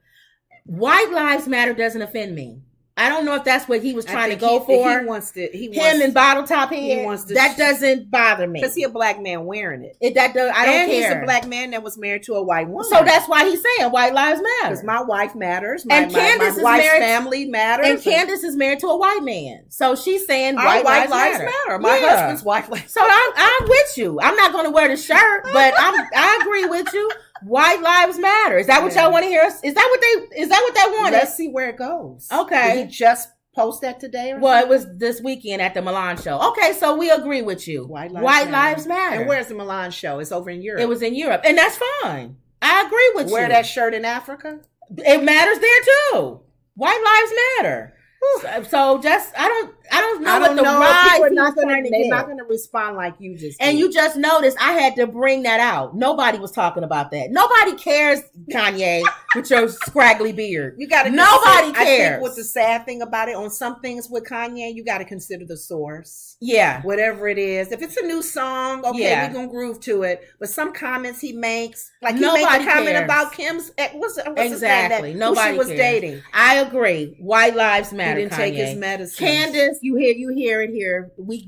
[SPEAKER 1] White lives matter doesn't offend me. I don't know if that's what he was trying to go for.
[SPEAKER 2] He wants
[SPEAKER 1] him in bottle top head. That doesn't bother me
[SPEAKER 2] because he a black man wearing it.
[SPEAKER 1] I don't care.
[SPEAKER 2] He's a black man that was married to a white woman.
[SPEAKER 1] So that's why he's saying white lives matter.
[SPEAKER 2] Because my wife matters.
[SPEAKER 1] And Candace
[SPEAKER 2] my wife's family matters.
[SPEAKER 1] And Candace is married to a white man. So she's saying white lives matter.
[SPEAKER 2] My husband's white lives.
[SPEAKER 1] So I'm with you. I'm not going to wear the shirt, but I agree with you. White lives matter. Is that what y'all want to hear? Is that what they want?
[SPEAKER 2] Let's see where it goes.
[SPEAKER 1] Okay.
[SPEAKER 2] Did he just post that today?
[SPEAKER 1] It was this weekend at the Milan show. Okay, so we agree with you. White lives matter.
[SPEAKER 2] And where's the Milan show? It's over in Europe.
[SPEAKER 1] It was in Europe, and that's fine. I agree with you.
[SPEAKER 2] Wear that shirt in Africa.
[SPEAKER 1] It matters there too. White lives matter. So just I don't know what the rise
[SPEAKER 2] they're not going to respond like you just did.
[SPEAKER 1] And you just noticed I had to bring that out. Nobody was talking about that. Nobody cares, Kanye, with your scraggly beard.
[SPEAKER 2] You got to.
[SPEAKER 1] Nobody cares.
[SPEAKER 2] I think what's the sad thing about it, on some things with Kanye, you got to consider the source.
[SPEAKER 1] Yeah,
[SPEAKER 2] whatever it is. If it's a new song, okay, we're gonna groove to it. But some comments he makes, like he made a comment about Kim's what's
[SPEAKER 1] exactly. Nobody
[SPEAKER 2] who she was dating.
[SPEAKER 1] I agree. White lives matter.
[SPEAKER 2] He didn't take his medicine.
[SPEAKER 1] Candace, you hear it here. We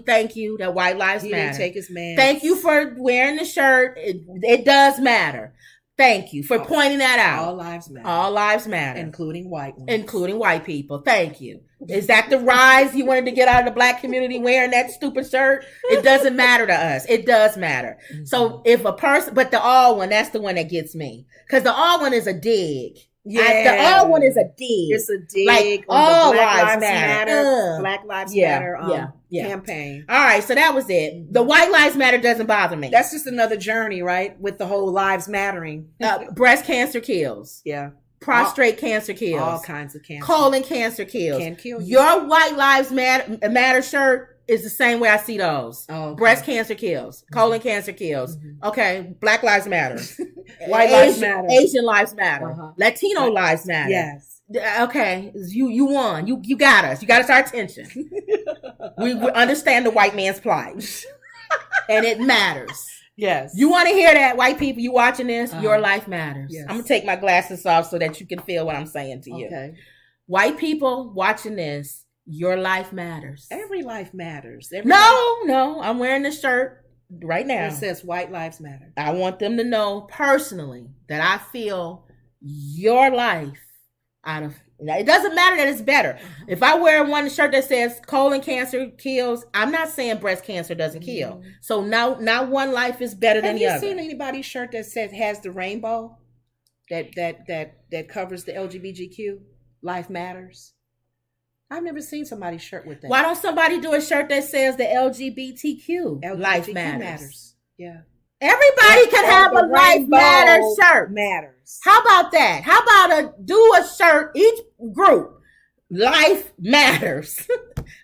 [SPEAKER 1] thank you that white lives matter.
[SPEAKER 2] He didn't take his meds.
[SPEAKER 1] Thank you for wearing the shirt. It does matter. Thank you for pointing that out.
[SPEAKER 2] All lives matter.
[SPEAKER 1] All lives matter.
[SPEAKER 2] Including white ones.
[SPEAKER 1] Including white people. Thank you. Is that the rise you wanted to get out of the black community wearing that stupid shirt? It doesn't matter to us. It does matter. Mm-hmm. So if a person, but the all one, that's the one that gets me. Because the all one is a dig. Yeah, the all one is a dig.
[SPEAKER 2] It's a dig.
[SPEAKER 1] Like all lives matter.
[SPEAKER 2] Black Lives Matter campaign.
[SPEAKER 1] All right, so that was it. The white lives matter doesn't bother me.
[SPEAKER 2] That's just another journey, right? With the whole lives mattering.
[SPEAKER 1] Breast cancer kills.
[SPEAKER 2] Yeah.
[SPEAKER 1] Prostate cancer kills.
[SPEAKER 2] All kinds of cancer.
[SPEAKER 1] Colon cancer kills.
[SPEAKER 2] Can kill you.
[SPEAKER 1] Your white lives matter shirt is the same way I see those. Oh, okay. Breast cancer kills. Colon cancer kills. Mm-hmm. Okay. Black lives matter.
[SPEAKER 2] White lives matter.
[SPEAKER 1] Asian lives matter. Uh-huh. Latino lives matter.
[SPEAKER 2] Yes.
[SPEAKER 1] Okay. You won. You got us. You got us our attention. we understand the white man's plight. And it matters.
[SPEAKER 2] Yes.
[SPEAKER 1] You want to hear that, white people? You watching this? Your life matters.
[SPEAKER 2] Yes.
[SPEAKER 1] I'm going to take my glasses off so that you can feel what I'm saying to you.
[SPEAKER 2] Okay.
[SPEAKER 1] White people watching this, your life matters.
[SPEAKER 2] Every life matters.
[SPEAKER 1] No. I'm wearing this shirt right now.
[SPEAKER 2] It says white lives matter.
[SPEAKER 1] I want them to know personally that I feel your life out of... It doesn't matter that it's better. Mm-hmm. If I wear one shirt that says colon cancer kills, I'm not saying breast cancer doesn't kill. So now one life is better than the other.
[SPEAKER 2] Have you seen anybody's shirt that has the rainbow that covers the LGBTQ? Life matters. I've never seen somebody's shirt with that.
[SPEAKER 1] Why don't somebody do a shirt that says the LGBTQ life matters?
[SPEAKER 2] Yeah.
[SPEAKER 1] Everybody can have a life matters shirt.
[SPEAKER 2] Matters.
[SPEAKER 1] How about that? How about do a shirt, each group, life matters.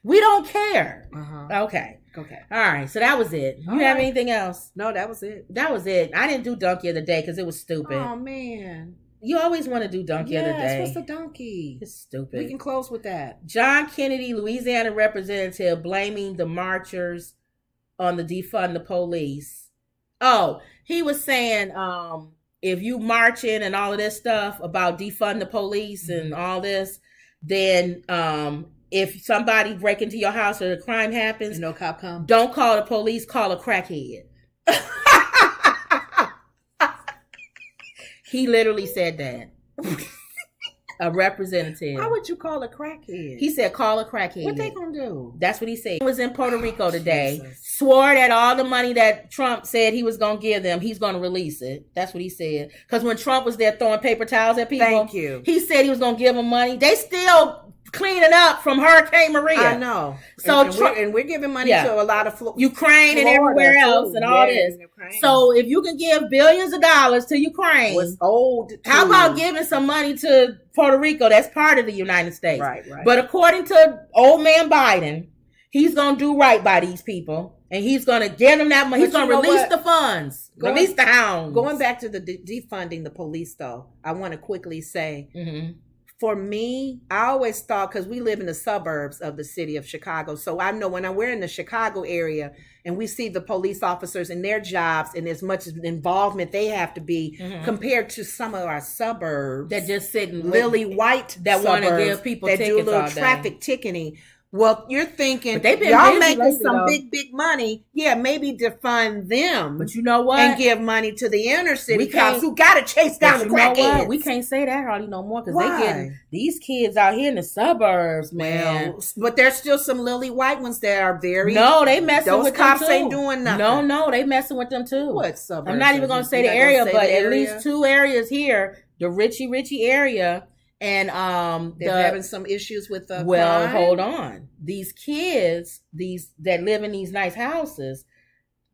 [SPEAKER 1] We don't care.
[SPEAKER 2] Uh-huh.
[SPEAKER 1] Okay. All right. So that was it. You have anything else?
[SPEAKER 2] No, that was it.
[SPEAKER 1] That was it. I didn't do donkey of the day because it was stupid.
[SPEAKER 2] Oh, man.
[SPEAKER 1] You always want to do donkey of the day.
[SPEAKER 2] What's the donkey?
[SPEAKER 1] It's stupid.
[SPEAKER 2] We can close with that.
[SPEAKER 1] John Kennedy, Louisiana representative, blaming the marchers on the defund the police. Oh, he was saying if you marching and all of this stuff about defund the police and all this, then if somebody break into your house or a crime happens,
[SPEAKER 2] and no cop come,
[SPEAKER 1] don't call the police, call a crackhead. He literally said that. A representative.
[SPEAKER 2] How would you call a crackhead?
[SPEAKER 1] He said, call a crackhead.
[SPEAKER 2] What they gonna do?
[SPEAKER 1] That's what he said. He was in Puerto Rico today.
[SPEAKER 2] Jesus.
[SPEAKER 1] Swore that all the money that Trump said he was gonna give them, he's gonna release it. That's what he said. Because when Trump was there throwing paper towels at people,
[SPEAKER 2] Thank you.
[SPEAKER 1] He said he was gonna give them money. They still cleaning up from Hurricane Maria.
[SPEAKER 2] I know.
[SPEAKER 1] So
[SPEAKER 2] we're giving money to a lot of
[SPEAKER 1] Ukraine and everywhere else and all this. So if you can give billions of dollars to Ukraine,
[SPEAKER 2] what's old?
[SPEAKER 1] How about giving some money to Puerto Rico? That's part of the United States.
[SPEAKER 2] Right.
[SPEAKER 1] But according to old man Biden, he's gonna do right by these people, and he's gonna give them that money. He's gonna release the funds, release the hounds.
[SPEAKER 2] Going back to the defunding the police, though, I want to quickly say. Mm-hmm. For me, I always thought, because we live in the suburbs of the city of Chicago, so I know when we're in the Chicago area and we see the police officers and their jobs and as much involvement they have to be compared to some of our suburbs
[SPEAKER 1] that just sit in
[SPEAKER 2] lily white
[SPEAKER 1] that want to give people
[SPEAKER 2] that
[SPEAKER 1] tickets
[SPEAKER 2] do a little
[SPEAKER 1] all day.
[SPEAKER 2] Traffic ticketing. Well, you're thinking
[SPEAKER 1] been
[SPEAKER 2] y'all making
[SPEAKER 1] lately,
[SPEAKER 2] some
[SPEAKER 1] though.
[SPEAKER 2] big money. Yeah, maybe defund them.
[SPEAKER 1] But you know what?
[SPEAKER 2] And give money to the inner city cops who got to chase down the crackheads.
[SPEAKER 1] We can't say that hardly no more because they getting these kids out here in the suburbs, man.
[SPEAKER 2] Well, but there's still some lily white ones that are very.
[SPEAKER 1] No, they messing with them too.
[SPEAKER 2] Those cops ain't doing nothing.
[SPEAKER 1] No, they messing with them too.
[SPEAKER 2] What suburbs?
[SPEAKER 1] I'm not even going to say the area, but at least 2 areas here, the Richie area. And
[SPEAKER 2] they're having some issues with the crime?
[SPEAKER 1] Hold on. These kids, these that live in these nice houses,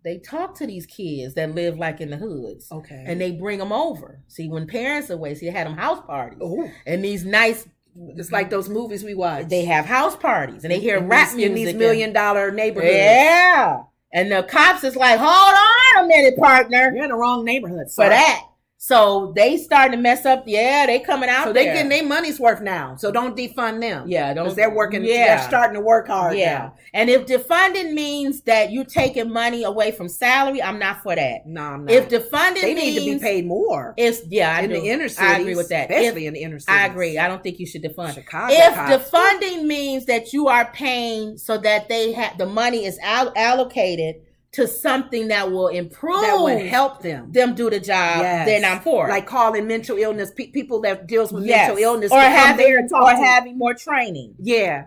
[SPEAKER 1] they talk to these kids that live like in the hoods.
[SPEAKER 2] Okay.
[SPEAKER 1] And they bring them over. See, when parents are away, they had them house parties.
[SPEAKER 2] Ooh.
[SPEAKER 1] And these nice,
[SPEAKER 2] it's like those movies we watch.
[SPEAKER 1] They have house parties and they hear rap music
[SPEAKER 2] in these $1 million neighborhoods.
[SPEAKER 1] Yeah. And the cops is like, hold on a minute, partner.
[SPEAKER 2] You're in the wrong neighborhood
[SPEAKER 1] for that. So they starting to mess up. Yeah, they coming out.
[SPEAKER 2] So they getting their money's worth now. So don't defund them.
[SPEAKER 1] Yeah, don't.
[SPEAKER 2] Because they're working. Yeah, they're starting to work hard.
[SPEAKER 1] Yeah,
[SPEAKER 2] now.
[SPEAKER 1] And if defunding means that you taking money away from salary, I'm not for that.
[SPEAKER 2] No, I'm not.
[SPEAKER 1] If defunding
[SPEAKER 2] they
[SPEAKER 1] means,
[SPEAKER 2] need to be paid more.
[SPEAKER 1] It's in
[SPEAKER 2] the inner cities.
[SPEAKER 1] I agree with that.
[SPEAKER 2] Especially in the inner cities.
[SPEAKER 1] I agree. I don't think you should defund.
[SPEAKER 2] Chicago.
[SPEAKER 1] If defunding means that you are paying so that they have the money is allocated to something that will improve,
[SPEAKER 2] that will help them
[SPEAKER 1] do the job, then I'm for it.
[SPEAKER 2] Like calling mental illness, people that deals with mental illness,
[SPEAKER 1] or having more training.
[SPEAKER 2] Yeah.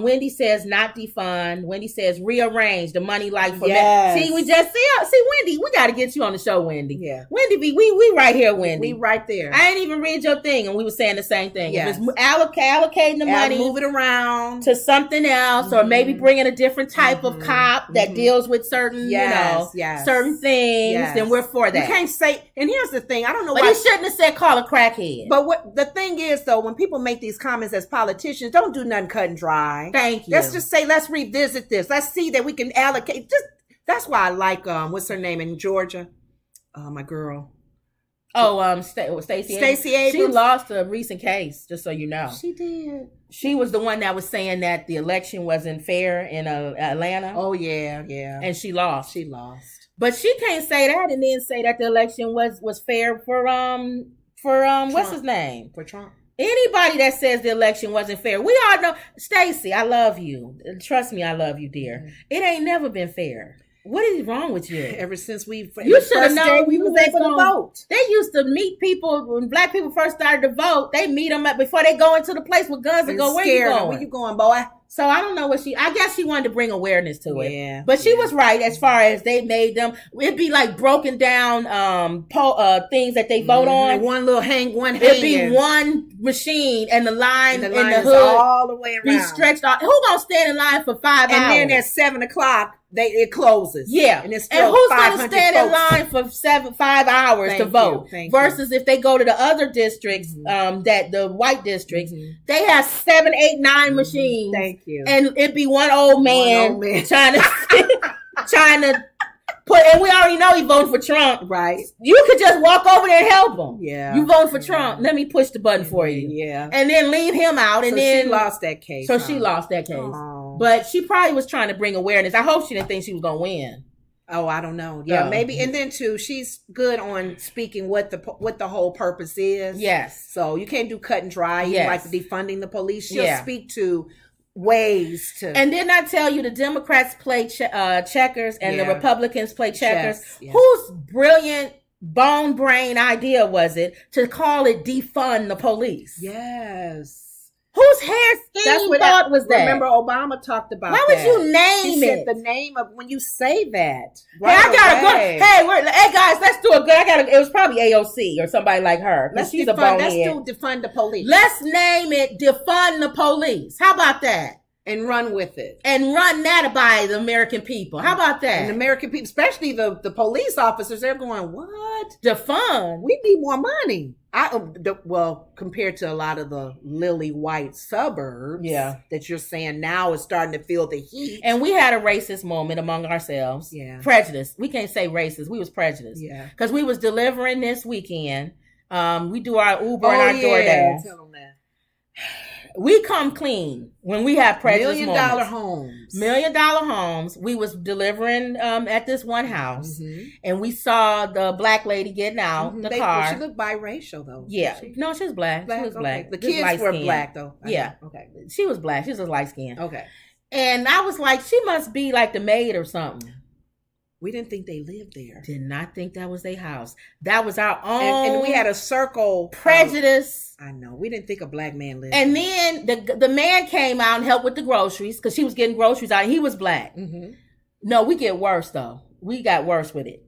[SPEAKER 1] Wendy says not defund. Wendy says rearrange the money like for men. See, we just see Wendy. We got to get you on the show, Wendy.
[SPEAKER 2] Yeah,
[SPEAKER 1] Wendy, we right here, Wendy.
[SPEAKER 2] We right there.
[SPEAKER 1] I ain't even read your thing, and we were saying the same thing. If it's allocating the money,
[SPEAKER 2] move it around
[SPEAKER 1] to something else, or maybe bringing a different type of cop that deals with certain, certain things, then we're for that.
[SPEAKER 2] You can't say. And here's the thing: I don't know
[SPEAKER 1] why
[SPEAKER 2] he
[SPEAKER 1] shouldn't have said call a crackhead.
[SPEAKER 2] But what the thing is, though, when people make these comments as politicians, don't do nothing cut and dry.
[SPEAKER 1] Thank you.
[SPEAKER 2] Let's just say, let's revisit this. Let's see that we can allocate. That's why I like what's her name in Georgia? My girl.
[SPEAKER 1] Stacey Abrams. She lost a recent case, just so you know.
[SPEAKER 2] She did.
[SPEAKER 1] She was the one that was saying that the election wasn't fair in Atlanta.
[SPEAKER 2] Oh yeah.
[SPEAKER 1] And she lost.
[SPEAKER 2] But
[SPEAKER 1] she can't say that and then say that the election was fair for
[SPEAKER 2] Trump.
[SPEAKER 1] What's his name?
[SPEAKER 2] For Trump.
[SPEAKER 1] Anybody that says the election wasn't fair, we all know. Stacey, I love you. Trust me, I love you, dear. Mm-hmm. It ain't never been fair. What is wrong with you?
[SPEAKER 2] Ever since you
[SPEAKER 1] should have known
[SPEAKER 2] we was able to vote.
[SPEAKER 1] They used to meet people when black people first started to vote. They meet them before they go into the place with guns and go, where you going?
[SPEAKER 2] Where you going, boy?
[SPEAKER 1] So I don't know I guess she wanted to bring awareness to it.
[SPEAKER 2] Yeah.
[SPEAKER 1] But she was right as far as they made them. It'd be like broken down things that they vote on.
[SPEAKER 2] One hanging.
[SPEAKER 1] It'd be one machine and the line in the hood
[SPEAKER 2] all the way around.
[SPEAKER 1] Be stretched out. Who gonna stand in line for 5 hours?
[SPEAKER 2] And then at 7:00 it closes.
[SPEAKER 1] Yeah.
[SPEAKER 2] And who's
[SPEAKER 1] gonna stand in line for 5 hours to vote? Versus if they go to the other districts, that the white districts, they have 7, 8, 9 machines.
[SPEAKER 2] Thank you.
[SPEAKER 1] And it'd be one old man trying to put, and we already know he voted for Trump.
[SPEAKER 2] Right.
[SPEAKER 1] You could just walk over there and help him.
[SPEAKER 2] Yeah.
[SPEAKER 1] You vote for Trump. Let me push the button for you.
[SPEAKER 2] Yeah.
[SPEAKER 1] And then leave him out. And then
[SPEAKER 2] she lost that case.
[SPEAKER 1] She lost that case. Oh. But she probably was trying to bring awareness. I hope she didn't think she was going to win.
[SPEAKER 2] Oh, I don't know. Yeah, maybe. And then too, she's good on speaking what the whole purpose is.
[SPEAKER 1] Yes.
[SPEAKER 2] So you can't do cut and dry. Yes. Like defunding the police. She'll speak to ways to.
[SPEAKER 1] And didn't I tell you the Democrats play checkers and the Republicans play checkers?
[SPEAKER 2] Yes.
[SPEAKER 1] Who's brilliant bone brain idea was it to call it defund the police?
[SPEAKER 2] Yes.
[SPEAKER 1] Whose hair scheme thought was that?
[SPEAKER 2] Remember, Obama talked about
[SPEAKER 1] Why
[SPEAKER 2] that.
[SPEAKER 1] would you name
[SPEAKER 2] he
[SPEAKER 1] it?
[SPEAKER 2] Said the name of when you say that.
[SPEAKER 1] Right, hey, I gotta go. Hey guys, let's do a good. It was probably AOC or somebody like her. Let's do
[SPEAKER 2] defund the police.
[SPEAKER 1] Let's name it defund the police. How about that?
[SPEAKER 2] And run with it.
[SPEAKER 1] And run that by the American people. How about that?
[SPEAKER 2] And the American people, especially the police officers, they're going, what?
[SPEAKER 1] Defund?
[SPEAKER 2] We need more money. Compared to a lot of the lily white suburbs that you're saying now is starting to feel the heat.
[SPEAKER 1] And we had a racist moment among ourselves.
[SPEAKER 2] Yeah.
[SPEAKER 1] Prejudice. We can't say racist. We was prejudiced.
[SPEAKER 2] Yeah.
[SPEAKER 1] Because we was delivering this weekend. We do our Uber and our DoorDash.
[SPEAKER 2] Tell them that.
[SPEAKER 1] We come clean when we have prejudice
[SPEAKER 2] $1 million homes.
[SPEAKER 1] $1 million homes. We was delivering at this one house, and we saw the black lady getting out the car.
[SPEAKER 2] She looked biracial though.
[SPEAKER 1] Yeah, no, she was black. She was black.
[SPEAKER 2] The kids were black though.
[SPEAKER 1] Yeah, okay. She was black. She was light skinned.
[SPEAKER 2] Okay.
[SPEAKER 1] And I was like, she must be like the maid or something.
[SPEAKER 2] We didn't think they lived there.
[SPEAKER 1] Did not think that was their house. That was our own.
[SPEAKER 2] And we had a circle
[SPEAKER 1] prejudice.
[SPEAKER 2] I know. We didn't think a black man lived
[SPEAKER 1] and
[SPEAKER 2] there.
[SPEAKER 1] then the man came out and helped with the groceries because she was getting groceries out. And he was black. No, we get worse though. We got worse with it.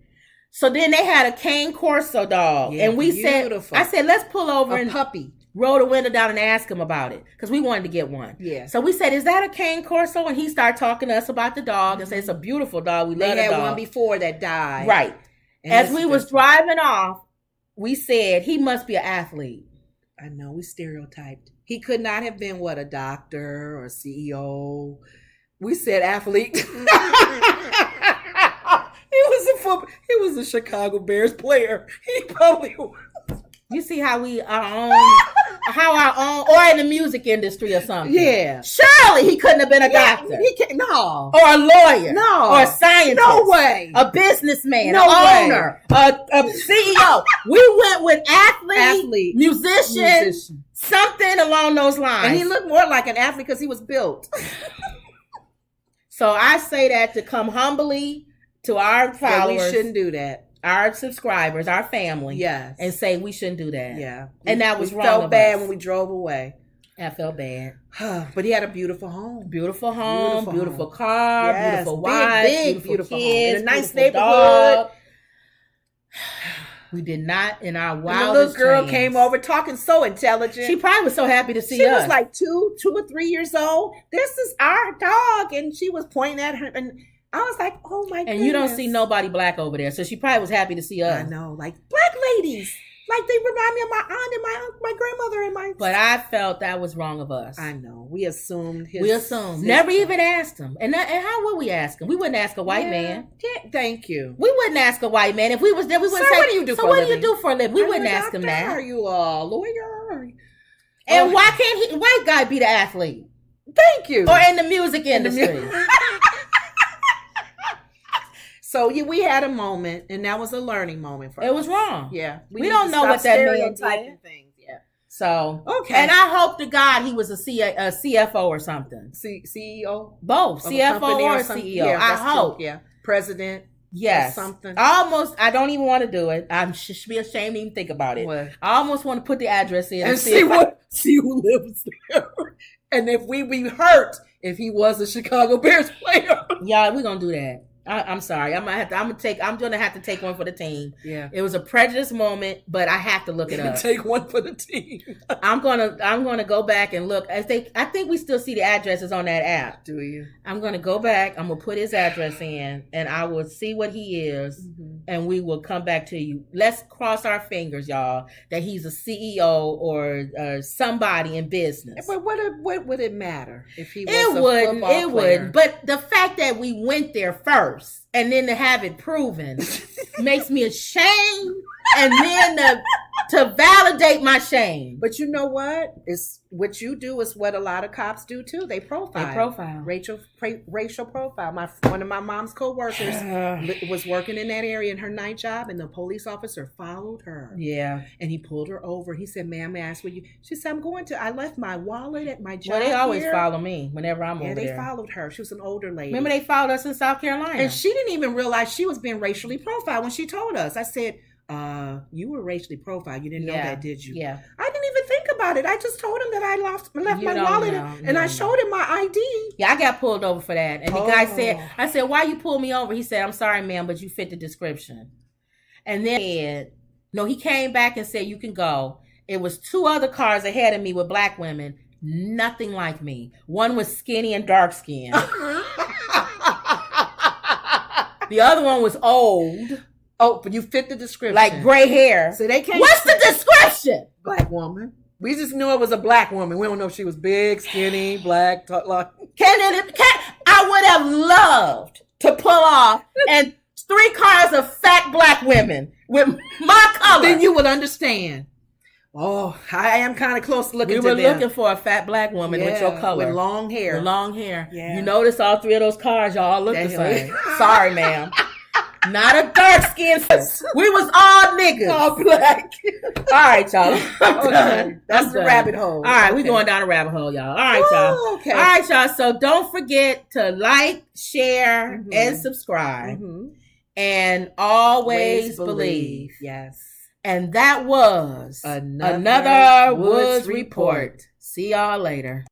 [SPEAKER 1] So then they had a cane corso dog. And we
[SPEAKER 2] beautiful.
[SPEAKER 1] I said, let's pull over
[SPEAKER 2] a puppy.
[SPEAKER 1] Roll the window down and ask him about it because we wanted to get one.
[SPEAKER 2] Yeah.
[SPEAKER 1] So we said, "Is that a cane corso?" And he started talking to us about the dog and said, "It's a beautiful dog. We love the dog."
[SPEAKER 2] They had one before that died.
[SPEAKER 1] Right. And as we was driving off, we said he must be an athlete.
[SPEAKER 2] I know, we stereotyped. He could not have been a doctor or CEO. We said athlete. He was a Chicago Bears player. He probably was.
[SPEAKER 1] You see how our own, or in the music industry or something.
[SPEAKER 2] Yeah.
[SPEAKER 1] Surely he couldn't have been a doctor.
[SPEAKER 2] He can't, no.
[SPEAKER 1] Or a lawyer.
[SPEAKER 2] No.
[SPEAKER 1] Or a scientist.
[SPEAKER 2] No way.
[SPEAKER 1] A businessman.
[SPEAKER 2] No
[SPEAKER 1] an owner. A CEO. We went with athlete, musician, something along those lines.
[SPEAKER 2] And he looked more like an athlete because he was built.
[SPEAKER 1] So I say that to come humbly to our followers.
[SPEAKER 2] We shouldn't do that.
[SPEAKER 1] Our subscribers, our family,
[SPEAKER 2] yes,
[SPEAKER 1] and say we shouldn't do that.
[SPEAKER 2] Yeah,
[SPEAKER 1] and that was wrong.
[SPEAKER 2] Felt bad when we drove away.
[SPEAKER 1] I felt bad,
[SPEAKER 2] but he had a beautiful home,
[SPEAKER 1] beautiful car,
[SPEAKER 2] yes.
[SPEAKER 1] Beautiful wife,
[SPEAKER 2] beautiful
[SPEAKER 1] kids,
[SPEAKER 2] home. In a nice neighborhood.
[SPEAKER 1] Dog. We did not in our wildest
[SPEAKER 2] and the little girl
[SPEAKER 1] dreams.
[SPEAKER 2] came over talking so intelligent.
[SPEAKER 1] She probably was so happy to see
[SPEAKER 2] us.
[SPEAKER 1] She
[SPEAKER 2] was like 2 or 3 years old. This is our dog, and she was pointing at her and. I was like, oh my goodness.
[SPEAKER 1] And you don't see nobody black over there. So she probably was happy to see us.
[SPEAKER 2] I know. Like black ladies. Like they remind me of my aunt and my grandmother and my...
[SPEAKER 1] But I felt that was wrong of us.
[SPEAKER 2] I know. We assumed his...
[SPEAKER 1] We assumed. Never even asked him. And how would we ask him? We wouldn't ask a white man.
[SPEAKER 2] Yeah, thank you.
[SPEAKER 1] We wouldn't ask a white man. If we was there, we wouldn't say,
[SPEAKER 2] what do you do for a living?
[SPEAKER 1] What do you do for a living? We wouldn't ask him that.
[SPEAKER 2] Are you a lawyer?
[SPEAKER 1] And why can't white guy be the athlete?
[SPEAKER 2] Thank you.
[SPEAKER 1] Or in the music industry.
[SPEAKER 2] So we had a moment, and that was a learning moment for us.
[SPEAKER 1] It was wrong.
[SPEAKER 2] Yeah,
[SPEAKER 1] we don't know what that means.
[SPEAKER 2] Things. Yeah.
[SPEAKER 1] So
[SPEAKER 2] okay,
[SPEAKER 1] and I hope to God he was a CFO or something.
[SPEAKER 2] CEO,
[SPEAKER 1] both CFO or CEO.
[SPEAKER 2] Yeah,
[SPEAKER 1] I hope.
[SPEAKER 2] True. Yeah, president.
[SPEAKER 1] Yes,
[SPEAKER 2] something.
[SPEAKER 1] I don't even want to do it. I should be ashamed to even think about it.
[SPEAKER 2] What?
[SPEAKER 1] I almost want to put the address in
[SPEAKER 2] and see who lives there, and if we be hurt if he was a Chicago Bears player.
[SPEAKER 1] Yeah, we're gonna do that. I'm sorry. I'm gonna have to take one for the team.
[SPEAKER 2] Yeah.
[SPEAKER 1] It was a prejudice moment, but I have to look it up.
[SPEAKER 2] Take one for the team.
[SPEAKER 1] I'm gonna go back and look. I think we still see the addresses on that app.
[SPEAKER 2] Do you?
[SPEAKER 1] I'm gonna go back. I'm gonna put his address in, and I will see what he is, and we will come back to you. Let's cross our fingers, y'all, that he's a CEO or somebody in business.
[SPEAKER 2] But what would it matter if he was
[SPEAKER 1] a football player? It wouldn't. But the fact that we went there first. And then to have it proven makes me ashamed, and then to validate my shame.
[SPEAKER 2] But you know what? It's what you do is what a lot of cops do too. They profile. Racial profile. One of my mom's coworkers was working in that area in her night job, and the police officer followed her.
[SPEAKER 1] Yeah,
[SPEAKER 2] and he pulled her over. He said, "Ma'am, may I ask what you?" She said, I left my wallet at my job.
[SPEAKER 1] Well, they always follow me whenever I'm over there.
[SPEAKER 2] Yeah, they followed her. She was an older lady.
[SPEAKER 1] Remember, they followed us in South Carolina,
[SPEAKER 2] and she didn't even realize she was being racially profiled when she told us. I said, You were racially profiled. You didn't know that, did you?
[SPEAKER 1] Yeah.
[SPEAKER 2] I didn't even think about it. I just told him that I left my wallet and I showed him my ID.
[SPEAKER 1] Yeah, I got pulled over for that. And the guy said, I said, why you pull me over? He said, I'm sorry, ma'am, but you fit the description. And then, he came back and said, you can go. It was 2 other cars ahead of me with black women. Nothing like me. One was skinny and dark skinned. The other one was old.
[SPEAKER 2] Oh, but you fit the description.
[SPEAKER 1] Like gray hair.
[SPEAKER 2] So they can't.
[SPEAKER 1] What's the description?
[SPEAKER 2] Black woman. We just knew it was a black woman. We don't know if she was big, skinny, black. I
[SPEAKER 1] would have loved to pull off and 3 cars of fat black women with my color.
[SPEAKER 2] Then you would understand. Oh, I am kind of close to looking to them.
[SPEAKER 1] We were looking for a fat black woman with your color.
[SPEAKER 2] With long hair.
[SPEAKER 1] Yeah. You notice all 3 of those cars, y'all look the same. Sorry, ma'am. Not a dark skin. We was all niggas.
[SPEAKER 2] All black.
[SPEAKER 1] All right, y'all.
[SPEAKER 2] Okay. That's the rabbit hole.
[SPEAKER 1] All right, we going down a rabbit hole, y'all. All right, y'all.
[SPEAKER 2] Okay.
[SPEAKER 1] All right, y'all. So don't forget to like, share, and subscribe. And always believe.
[SPEAKER 2] Yes.
[SPEAKER 1] And that was another Woods Report. See y'all later.